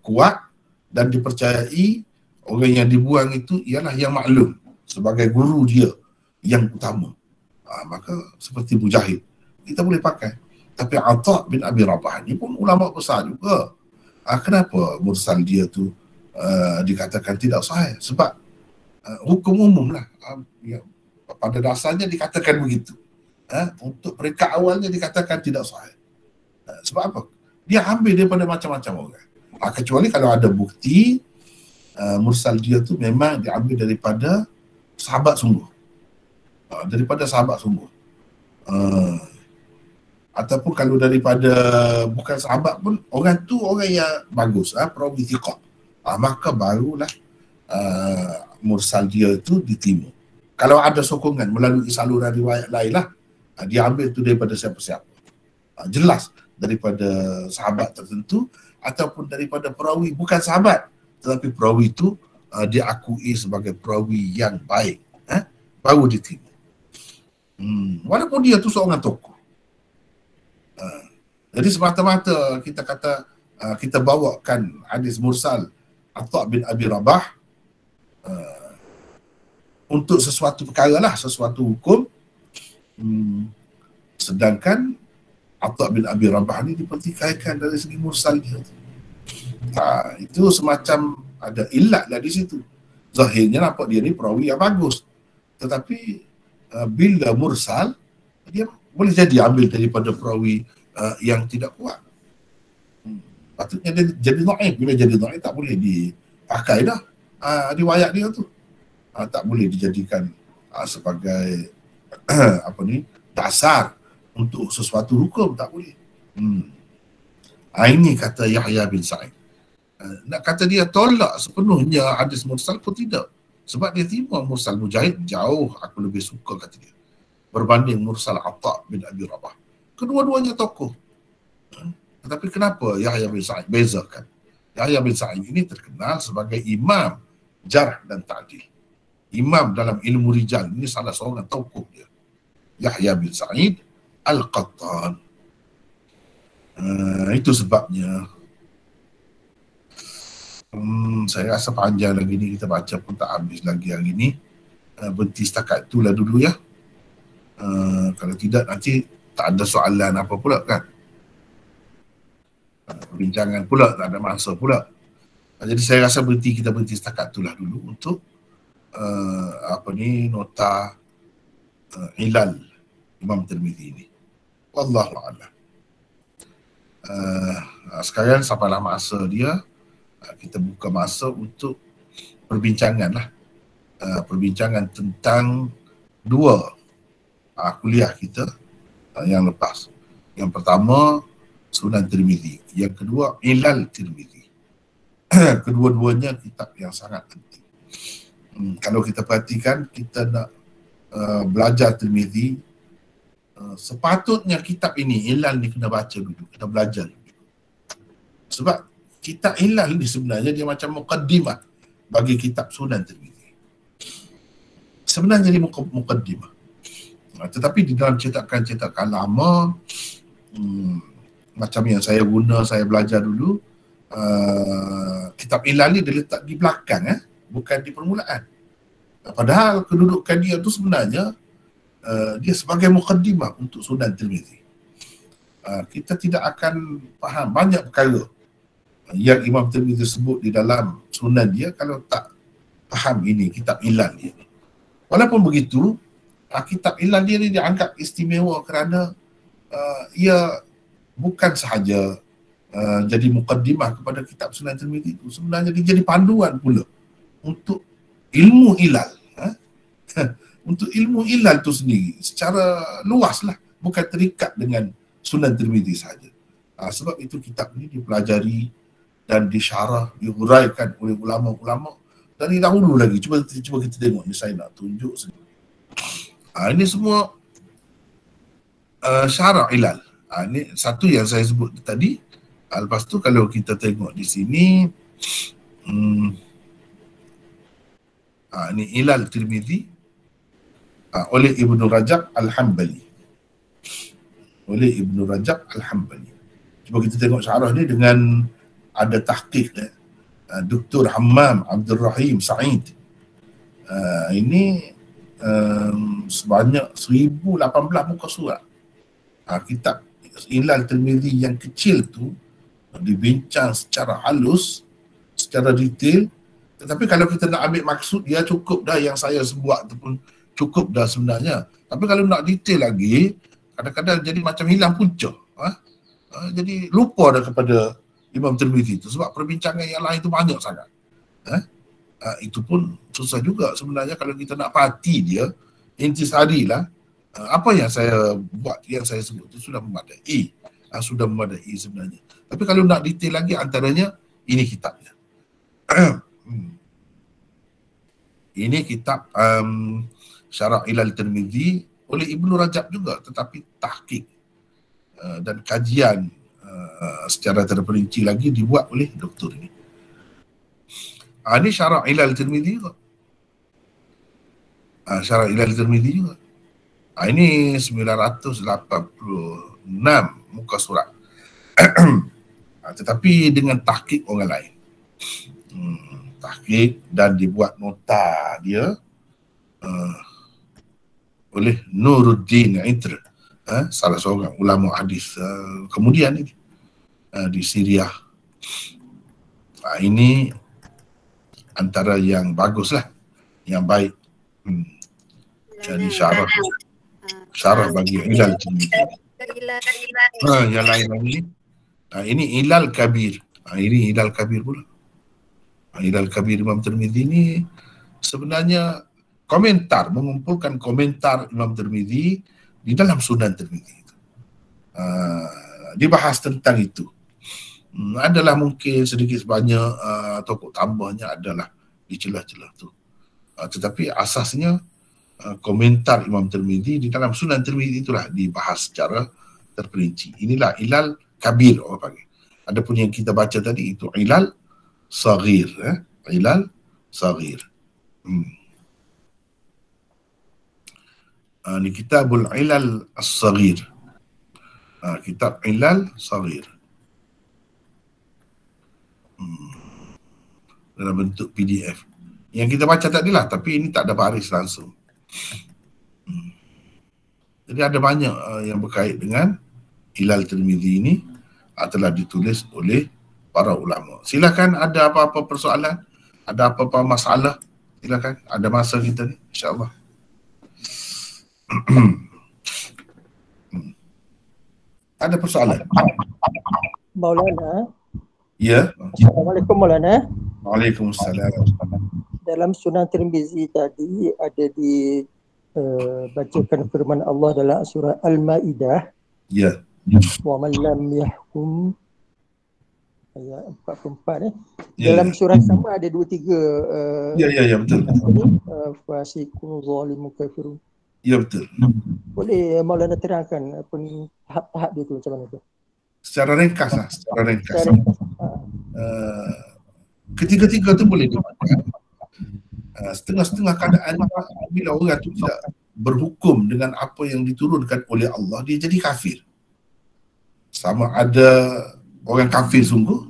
kuat dan dipercayai, orang yang dibuang itu ialah yang maklum sebagai guru dia yang utama. Maka seperti Mujahid kita boleh pakai. Tapi Atha bin Abi Rabah ni pun ulama besar juga. Kenapa mursal dia tu dikatakan tidak sahih? Sebab hukum umum lah. Pada dasarnya dikatakan begitu. Untuk peringkat awalnya dikatakan tidak sahih. Sebab apa? Dia ambil daripada macam-macam orang. Kecuali kalau ada bukti mursal dia tu memang diambil daripada sahabat sungguh. Daripada sahabat sungguh. Ataupun kalau daripada bukan sahabat pun, orang tu orang yang bagus, perawi thiqah. Maka barulah mursal dia tu diterima. Kalau ada sokongan melalui saluran riwayat lain lah, dia ambil tu daripada siapa-siapa. Jelas daripada sahabat tertentu ataupun daripada perawi bukan sahabat, tetapi perawi itu diakui sebagai perawi yang baik, baru diterima. Walaupun dia tu seorang tokoh. Jadi semata-mata kita kata kita bawakan hadis mursal Atha bin Abi Rabah untuk sesuatu perkara lah, sesuatu hukum. Sedangkan Atha bin Abi Rabah ni dipertikaikan dari segi mursal dia. Itu semacam ada ilat lah di situ. Zahirnya nampak dia ni perawi yang bagus. Tetapi bila mursal, dia boleh jadi ambil daripada perawi yang tidak kuat. Patutnya dia jadi dhaif. Bila jadi dhaif tak boleh dipakai dah riwayat dia tu. Tak boleh dijadikan sebagai dasar untuk sesuatu hukum, tak boleh. Ini kata Yahya bin Sa'id. Nak kata dia tolak sepenuhnya hadis mursal pun tidak. Sebab dia terima mursal Mujahid jauh aku lebih suka, kata dia, berbanding mursal Atha bin Abi Rabah. Kedua-duanya tokoh. Tetapi kenapa Yahya bin Sa'id bezakan? Yahya bin Sa'id ini terkenal sebagai imam jarh dan ta'dil. Imam dalam ilmu rijal, ini salah seorang tokoh dia, Yahya bin Sa'id Al-Qattan. Itu sebabnya saya rasa panjang lagi ni, kita baca pun tak habis lagi hari ni. Berhenti setakat itulah dulu ya. Kalau tidak nanti tak ada soalan apa pula kan, perbincangan pula, tak ada masa pula. Jadi saya rasa kita berhenti setakat itulah dulu untuk nota ilal Imam Tirmizi ini. Wallahu a'lam. Sekarang sampailah masa dia, kita buka masa untuk perbincangan lah. Perbincangan tentang dua kuliah kita yang lepas. Yang pertama Sunan Tirmizi, yang kedua Ilal Tirmizi. Kedua-duanya kitab yang sangat penting. Kalau kita perhatikan, kita nak belajar Tirmizi, sepatutnya kitab ini, Ilal ni kena baca dulu, kena belajar dulu. Sebab kitab Ilal ni sebenarnya dia macam muqaddimah bagi kitab Sunan Tirmizi. Sebenarnya dia muqaddimah. Tetapi di dalam cetakan-cetakan lama, macam yang saya guna, saya belajar dulu, kitab Ilal ni dia letak di belakang, bukan di permulaan. Padahal kedudukan dia tu sebenarnya dia sebagai muqaddimah untuk Sunan Tirmizi. Kita tidak akan faham banyak perkara yang Imam Tirmizi sebut di dalam Sunan dia kalau tak faham ini kitab Ilal dia. Walaupun begitu, kitab Ilal dia ni dianggap istimewa kerana ia bukan sahaja jadi muqaddimah kepada kitab Sunan Tirmizi itu, sebenarnya dia jadi panduan pula untuk ilmu Ilal. Untuk ilmu Ilal itu sendiri secara luas lah, bukan terikat dengan Sunan Tirmizi sahaja. Sebab itu kitab ini dipelajari dan disyarah, diuraikan oleh ulama-ulama dari dahulu lagi. Cuba kita tengok ni, saya nak tunjuk sini. Ini semua syarah Ilal. Ini satu yang saya sebut tadi. Lepas tu kalau kita tengok di sini, ini Ilal Tirmizi oleh Ibnu Rajab Al-Hambali. Oleh Ibnu Rajab Al-Hambali. Cuba kita tengok syarah ni dengan ada tahqiq Dr. Hammam Abdul Rahim Sa'id. Ini sebanyak 1018 muka surat. Kitab Ilal Tirmizi yang kecil tu dibincang secara halus, secara detail. Tetapi kalau kita nak ambil maksud dia, cukup dah yang saya buat tu pun cukup dah sebenarnya. Tapi kalau nak detail lagi, kadang-kadang jadi macam hilang punca. Jadi lupa dah kepada Imam Tirmizi itu, sebab perbincangan yang lain itu banyak sangat. Itu pun susah juga sebenarnya kalau kita nak parti dia, intisari lah. Apa yang saya buat, yang saya sebut itu sudah memadai. Sudah memadai sebenarnya. Tapi kalau nak detail lagi, antaranya ini kitabnya. Ini kitab Syarah Ilal Tirmizi oleh Ibnu Rajab juga, tetapi tahqiq dan kajian secara terperinci lagi dibuat oleh doktor ini. Ini Syarah Ilal Tirmizi juga. Syarah Ilal Tirmizi juga. Ini 986 muka surat. Tetapi dengan tahqiq orang lain. Tahqiq dan dibuat nota dia oleh Nuruddin Itr, salah seorang ulama hadis kemudian ini di Syria. Ini antara yang bagus lah, yang baik. Jadi syarah bagi Ilal Tirmizi. Yang lain lagi, ini Ilal Kabir. Ini Ilal Kabir pula. Ilal Kabir Imam Tirmizi ini sebenarnya komentar, mengumpulkan komentar Imam Tirmizi di dalam Sunan Tirmizi. Dibahas tentang itu. Adalah mungkin sedikit sebanyak tokok tambahnya adalah di celah-celah tu. Tetapi asasnya komentar Imam Tirmizi di dalam Sunan Tirmizi itulah dibahas secara terperinci. Inilah Ilal Kabir orang panggil. Adapun yang kita baca tadi itu Ilal Saghir. Ilal Saghir. Ni Kitabul Ilal As-Saghir. Kitab Ilal Saghir. Dalam bentuk PDF. Yang kita baca tadi lah, tapi ini tak ada baris langsung. Jadi ada banyak yang berkait dengan Ilal Tirmizi ini telah ditulis oleh para ulama. Silakan, ada apa-apa persoalan, ada apa-apa masalah, silakan. Ada masa kita ni, insya-Allah. Ada persoalan? Maulana. Ya. Assalamualaikum Maulana. Waalaikumsalam. Dalam Sunan Tirmizi tadi ada bacakan firman Allah dalam surah Al-Maidah. Ya. Wa man lam yahkum, ayat 44 Ya, dalam surah sama ada 2-3 ya, betul. fasiqun zalimun kafirun. Ya, betul. Boleh Maulana terangkan apa ni tahap-tahap dia tu macam mana tu? Secara ringkas lah, ketiga-tiga tu boleh dimakan. Setengah-setengah keadaan bila orang tu tidak berhukum dengan apa yang diturunkan oleh Allah, dia jadi kafir. Sama ada orang kafir sungguh,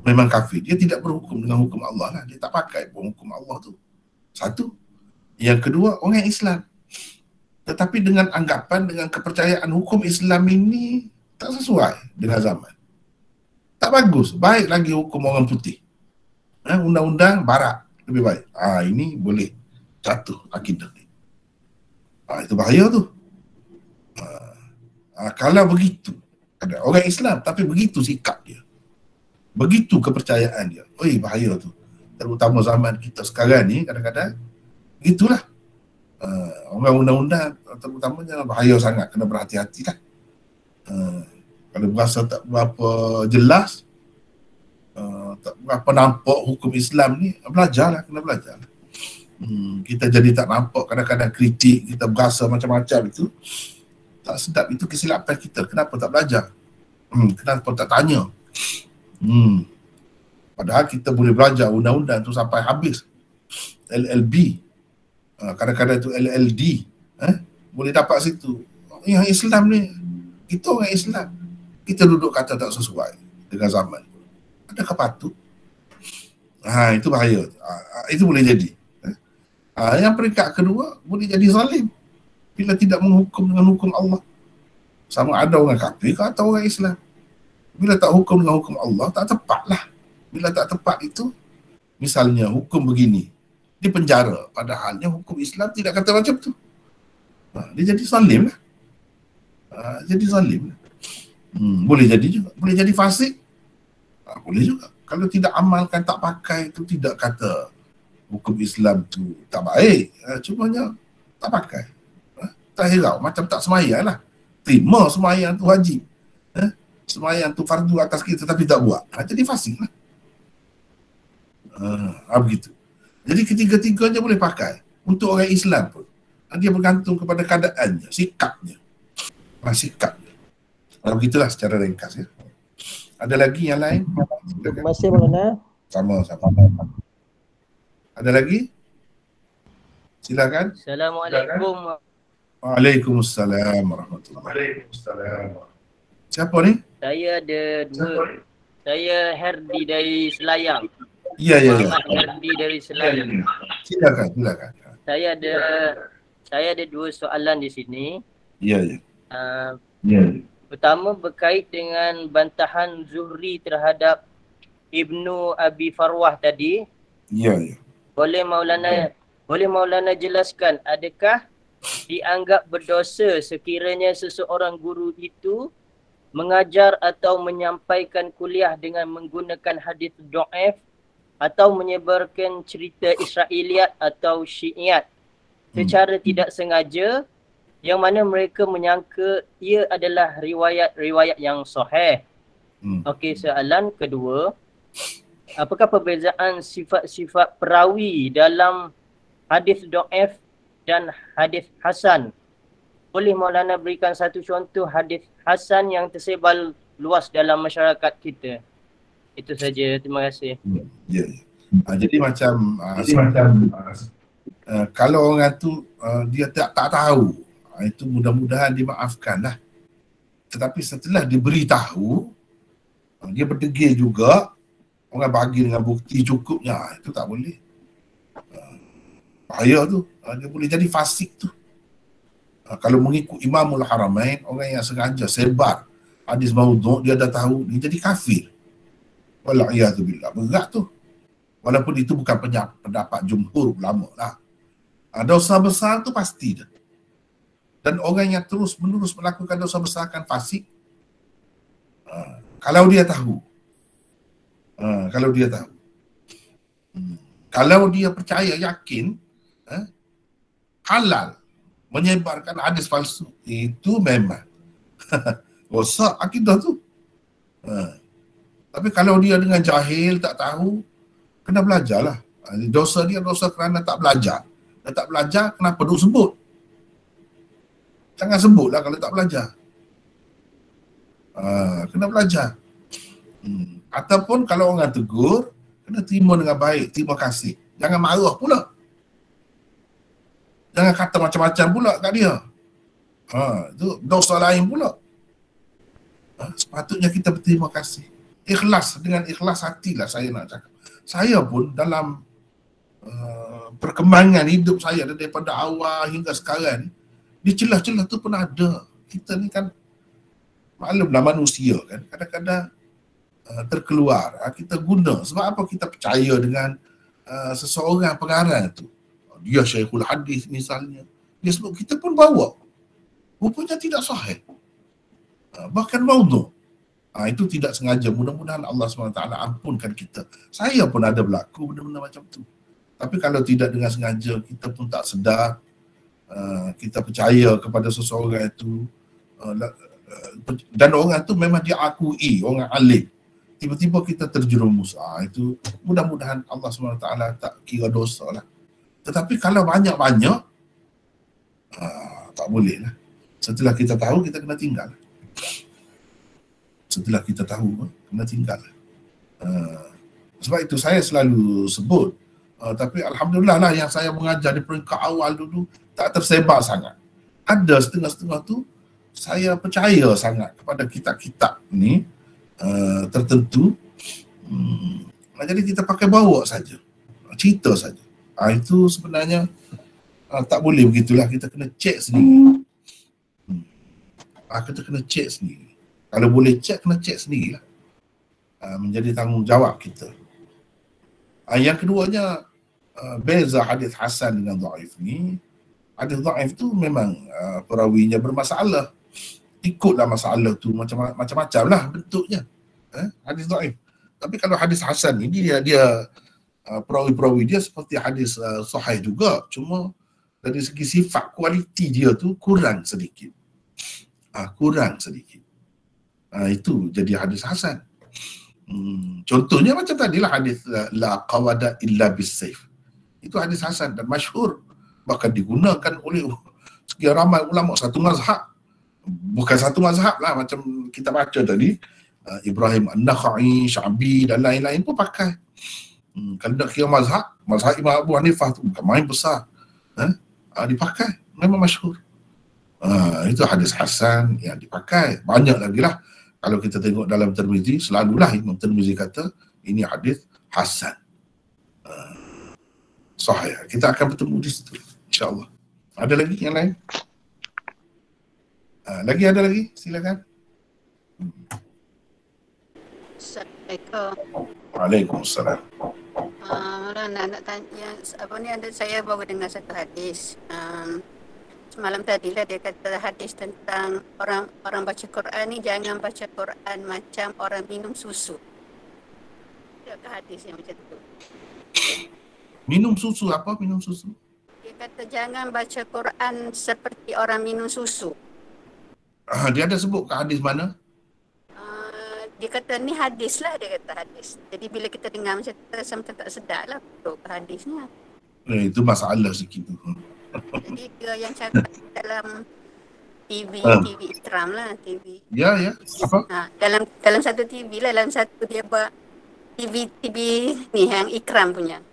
memang kafir. Dia tidak berhukum dengan hukum Allah lah. Dia tak pakai pun hukum Allah tu. Satu. Yang kedua, orang Islam. Tetapi dengan anggapan, dengan kepercayaan hukum Islam ini tak sesuai dengan zaman. Tak bagus. Baik lagi hukum orang putih. Undang-undang barat lebih baik. Ini boleh jatuh akidah ni. Itu bahaya tu. Kalau begitu, ada orang Islam tapi begitu sikap dia, begitu kepercayaan dia, bahaya tu. Terutama zaman kita sekarang ni, kadang-kadang begitulah. Orang undang-undang terutamanya bahaya sangat, kena berhati-hati lah. Kalau berasa tak berapa jelas, tak berapa nampak hukum Islam ni, belajarlah, kena belajar. Kita jadi tak nampak, kadang-kadang kritik, kita berasa macam-macam itu. Tak sedap, itu kesilapan kita. Kenapa tak belajar? Kenapa tak tanya? Padahal kita boleh belajar undang-undang tu sampai habis. LLB, kadang-kadang tu LLD, boleh dapat situ. Yang Islam ni, kita orang Islam, kita duduk kata tak sesuai dengan zaman. Adakah patut? Itu bahaya. Itu boleh jadi. Yang peringkat kedua, boleh jadi zalim bila tidak menghukum dengan hukum Allah. Sama ada orang kafir atau orang Islam. Bila tak hukum dengan hukum Allah, tak tepat lah. Bila tak tepat itu, misalnya hukum begini, di penjara, padahalnya hukum Islam tidak kata macam tu. Dia jadi zalim lah. Jadi zalim lah. Boleh jadi juga. Boleh jadi fasik. Boleh juga. Kalau tidak amalkan, tak pakai, itu tidak kata hukum Islam tu tak baik. Cumanya tak pakai. Tak hirau, macam tak semayang lah. Terima semayang tu wajib. Semayang tu fardu atas kita tapi tak buat. Jadi fasik lah. Begitu. Jadi ketiga-tiganya boleh pakai. Untuk orang Islam pun. Dia bergantung kepada keadaannya, sikapnya. Sikapnya. Begitulah secara ringkas ya. Ada lagi yang lain? Terima kasih Maulana. Sama-sama. Ada lagi? Silakan. Assalamualaikum. Waalaikumsalam warahmatullahi wabarakatuh. Siapa ni? Saya ada dua. Saya Herdi dari Selayang. Ya. Herdi dari Selayang. Silakan. Saya ada dua soalan di sini. Ya. Pertama berkait dengan bantahan Zuhri terhadap Ibnu Abi Farwah tadi. Ya. Boleh Maulana jelaskan, adakah dianggap berdosa sekiranya seseorang guru itu mengajar atau menyampaikan kuliah dengan menggunakan hadis dhaif atau menyebarkan cerita Israiliyat atau Syiiat secara tidak sengaja, yang mana mereka menyangka ia adalah riwayat-riwayat yang sahih. Okey, soalan kedua, apakah perbezaan sifat-sifat perawi dalam hadis dhaif dan hadis hasan? Boleh Maulana berikan satu contoh hadis hasan yang tersebar luas dalam masyarakat kita? Itu saja, terima kasih. Ya. Jadi macam kalau orang tu dia tak tahu, itu mudah-mudahan dimaafkan lah. Tetapi setelah diberitahu, dia berdegil juga, orang bagi dengan bukti cukupnya, itu tak boleh. Bahaya tu, dia boleh jadi fasik tu. Kalau mengikut Imamul Haramain, orang yang sengaja sebar hadis maudhu', dia dah tahu, dia jadi kafir. Wala'iyadzubillah, berat tu. Walaupun itu bukan pendapat jumhur ulama lah. Dosa besar tu pasti dah. Dan orang yang terus menerus melakukan dosa besar kan fasik. Kalau dia tahu. Kalau dia tahu. Kalau dia percaya, yakin, halal menyebarkan hadis palsu, itu memang rosak akidah tu. Tapi kalau dia dengan jahil, tak tahu, kena belajarlah. Dosa dia dosa kerana tak belajar. Dan tak belajar, kenapa duk sebut? Jangan sebutlah kalau tak belajar. Kena belajar. Ataupun kalau orang tegur, kena terima dengan baik, terima kasih. Jangan marah pula. Jangan kata macam-macam pula kat dia. Itu dosa lain pula. Sepatutnya kita berterima kasih. Ikhlas, dengan ikhlas hatilah saya nak cakap. Saya pun dalam perkembangan hidup saya daripada awal hingga sekarang ni, di celah-celah tu pun ada. Kita ni kan maklumlah manusia kan, kadang-kadang terkeluar. Kita guna, sebab apa kita percaya dengan seseorang pengarang tu. Dia Syekhul Hadis misalnya, dia sebut, kita pun bawa. Rupanya tidak sahih. Bahkan maudhu'. Itu tidak sengaja. Mudah-mudahan Allah SWT ampunkan kita. Saya pun ada berlaku benda-benda macam tu. Tapi kalau tidak dengan sengaja, kita pun tak sedar, kita percaya kepada seseorang itu, dan orang itu memang dia akui, orang alim. Tiba-tiba kita terjerumus. Itu mudah-mudahan Allah SWT tak kira dosa lah. Tetapi kalau banyak-banyak, tak boleh lah. Setelah kita tahu, kita kena tinggal. Setelah kita tahu, kena tinggal. Sebab itu saya selalu sebut, tapi Alhamdulillah lah yang saya mengajar di peringkat awal dulu tak tersebar sangat. Ada setengah-setengah tu saya percaya sangat kepada kitab-kitab ni tertentu. Jadi kita pakai bawa saja, cerita saja. Itu sebenarnya tak boleh begitulah. Kita kena cek sendiri. Kita kena cek sendiri. Kalau boleh cek, kena cek sendirilah. Menjadi tanggungjawab kita. Yang keduanya, beza hadis hasan dengan dhaif ni. Hadis dhaif tu memang perawinya bermasalah. Ikutlah masalah tu macam-macam lah bentuknya. Hadis dhaif. Tapi kalau hadis hasan ni, dia perawi-perawi dia seperti hadis sahih juga. Cuma dari segi sifat, kualiti dia tu kurang sedikit. Kurang sedikit. Itu jadi hadis hasan. Contohnya macam tadilah hadis la qawada illa bisayf. Itu hadis hasan dan masyhur, bahkan digunakan oleh sekian ramai ulama satu mazhab. Bukan satu mazhab lah, macam kita baca tadi, Ibrahim An-Nakhai, Syabi dan lain-lain pun pakai. Kalau nak kira mazhab Imam Abu Hanifah tu bukan main besar. Dipakai, memang masyhur. Itu hadis hasan yang dipakai. Banyak lagi lah. Kalau kita tengok dalam Tirmizi, selalulah Imam Tirmizi kata ini hadis hasan. Sahih. Kita akan bertemu di situ, insya-Allah. Ada lagi yang lain? Ada lagi? Silakan. Assalamualaikum. Waalaikumsalam. Nak tanya, saya baru dengar satu hadis. Semalam tadi lah dia kata hadis tentang orang baca Quran ni jangan baca Quran macam orang minum susu. Adakah hadis yang macam tu? Minum susu apa? Minum susu? Dia kata jangan baca Quran seperti orang minum susu. Dia ada sebut ke hadis mana? Dia kata ni hadis lah, dia kata hadis. Jadi bila kita dengar macam tu, rasa macam tak sedar lah betul hadisnya. Itu masalah sikit tu. Jadi dia yang cakap dalam TV Ikram lah, TV. Ya. Apa? Dalam satu TV lah, dalam satu dia buat TV ni yang Ikram punya.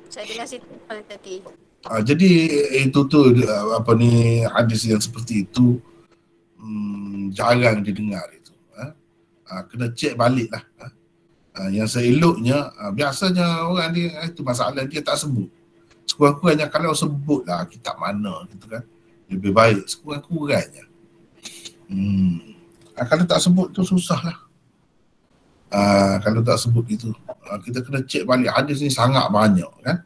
Saya dengar situ tadi. Jadi itu tu apa ni, hadis yang seperti itu jarang didengar itu. Kena cek balik lah. Yang seeloknya, biasanya orang dia itu masalah dia tak sebut. Sekurang-kurangnya kalau sebut lah kitab mana gitu kan, lebih baik sekurang-kurangnya. Kalau tak sebut tu susah lah. Kalau tak sebut itu, kita kena cek balik. Hadis ni sangat banyak kan,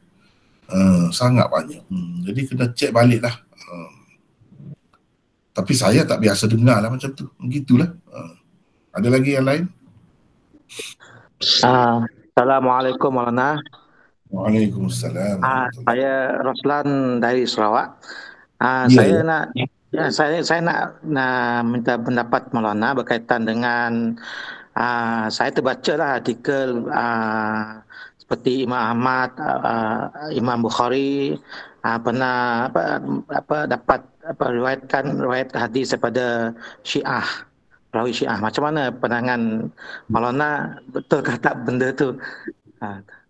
sangat banyak. Jadi kena cek balik lah. Tapi saya tak biasa dengar lah macam tu. Begitulah. Ada lagi yang lain? Assalamualaikum Maulana. Waalaikumsalam. Saya Roslan dari Sarawak. Saya nak minta pendapat Maulana berkaitan dengan saya terbaca lah artikel seperti Imam Ahmad, Imam Bukhari pernah dapat riwayat hadis daripada Syiah, perawi Syiah. Macam mana pandangan Maulana, betulkah tak benda tu?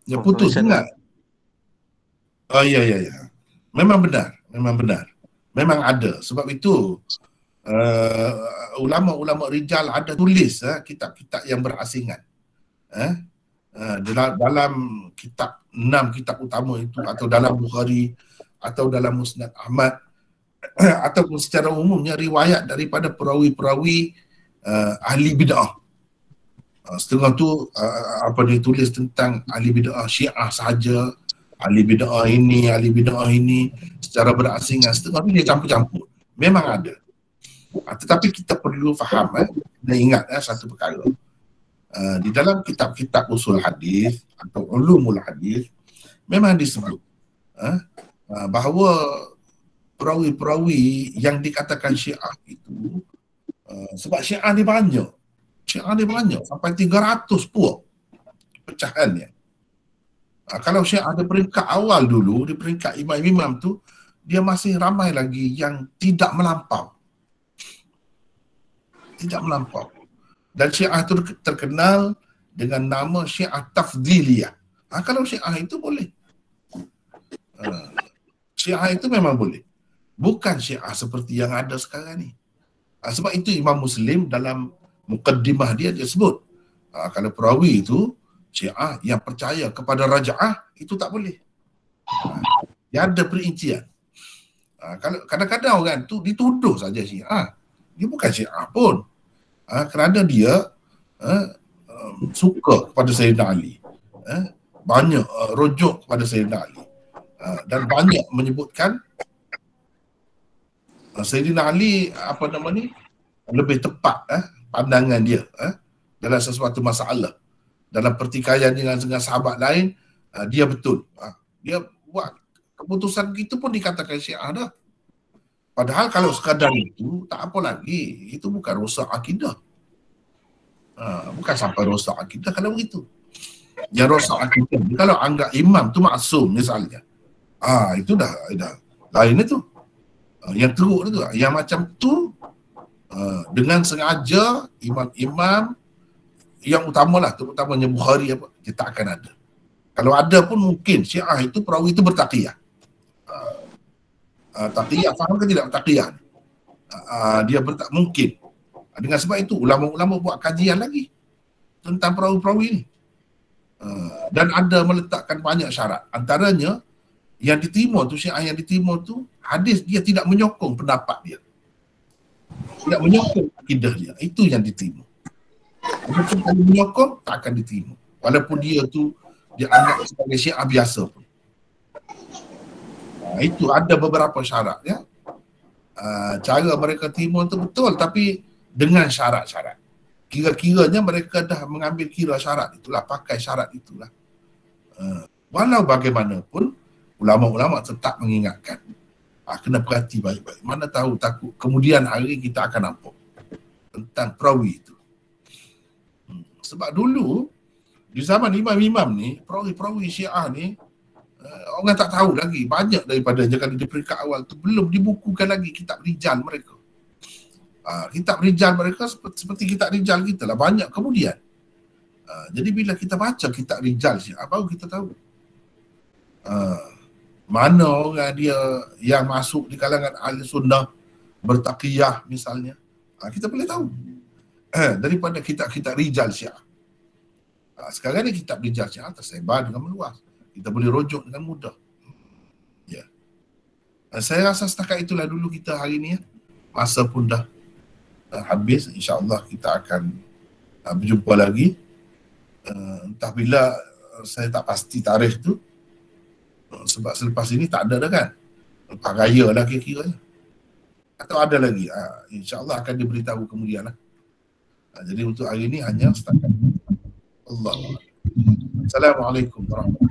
Ya, putus enggak? Oh ya. Memang benar. Memang ada. Sebab itu ulama-ulama rijal ada tulis kitab-kitab yang berasingan. Dalam kitab 6 kitab utama itu, atau dalam Bukhari, atau dalam Musnad Ahmad, ataupun secara umumnya riwayat daripada perawi-perawi ahli bid'ah. Setengah tu ditulis tentang ahli bid'ah Syiah sahaja, ahli bid'ah ini secara berasingan. Setengah tu dia campur-campur. Memang ada. Tetapi kita perlu faham dan ingat satu perkara. Di dalam kitab-kitab usul hadis atau ulumul hadis memang disebut bahawa perawi-perawi yang dikatakan Syiah itu, sebab Syiah ni banyak sampai 300 puak pecahannya. Kalau Syiah ada peringkat awal dulu, di peringkat imam-imam tu, dia masih ramai lagi yang tidak melampau. Dan Syiah itu terkenal dengan nama Syiah Tafdhiliyah. Kalau Syiah itu boleh. Syiah itu memang boleh. Bukan Syiah seperti yang ada sekarang ni. Sebab itu Imam Muslim dalam muqaddimah dia sebut, kalau perawi itu Syiah yang percaya kepada raja'ah, itu tak boleh. Dia ada perincian. Kalau kadang-kadang orang tu dituduh saja Syiah. Dia bukan Syiah pun. Kerana dia suka kepada Sayyidina Ali, banyak rujuk kepada Sayyidina Ali, dan banyak menyebutkan Sayyidina Ali lebih tepat pandangan dia dalam sesuatu masalah, dalam pertikaian dengan sahabat lain, dia betul. Dia buat keputusan itu pun dikatakan Syiah dah. Padahal kalau sekadar itu, tak apa lagi. Itu bukan rosak akidah. Bukan sampai rosak akidah kalau begitu. Yang rosak akidah, kalau anggap imam tu maksum misalnya, itu dah lain itu. Yang teruk itu, yang macam tu, dengan sengaja imam-imam yang utamalah, terutamanya Bukhari dia tak akan ada. Kalau ada pun mungkin Syiah itu, perawi itu bertaqiyah. Taqiyah, faham ke tidak taqiyah? Dia mungkin. Dengan sebab itu ulama-ulama buat kajian lagi tentang perawi-perawi ini. Dan ada meletakkan banyak syarat. Antaranya yang diterima tu, Syiah yang diterima tu, hadis dia tidak menyokong pendapat dia. Tidak menyokong akidah dia. Itu yang diterima. Walaupun kalau menyokong, tak akan diterima. Walaupun dia tu dia anggap sebagai Syiah biasa pun. Itu ada beberapa syarat ya. Cara mereka terima tu betul, tapi dengan syarat-syarat. Kira-kiranya mereka dah mengambil kira syarat itulah, pakai syarat itulah. Walau bagaimanapun, ulama-ulama tetap mengingatkan. Kena perhati baik-baik. Mana tahu takut kemudian hari kita akan nampak tentang perawi itu. Sebab dulu, di zaman imam-imam ni, perawi-perawi Syiah ni, orang tak tahu lagi. Banyak daripadanya kalau di peringkat awal tu belum dibukukan lagi kitab rijal mereka. Kitab rijal mereka seperti kitab rijal kita lah, banyak kemudian. Jadi bila kita baca kitab rijal Syiah, baru kita tahu mana orang dia yang masuk di kalangan ahli sunnah bertaqiyah misalnya. Kita boleh tahu daripada kitab-kitab rijal Syiah. Sekarang ni kitab rijal Syiah tersebar dengan meluas. Kita boleh rujuk dengan mudah. Ya. Saya rasa setakat itulah dulu kita hari ni. Masa pun dah habis. InsyaAllah kita akan berjumpa lagi. Entah bila, saya tak pasti tarikh tu. Sebab selepas ini tak ada dah kan. Lepas raya lah kira-kira. Atau ada lagi. InsyaAllah akan diberitahu kemudian lah. Jadi untuk hari ini hanya setakat ini. Allah. Assalamualaikum warahmatullahi wabarakatuh.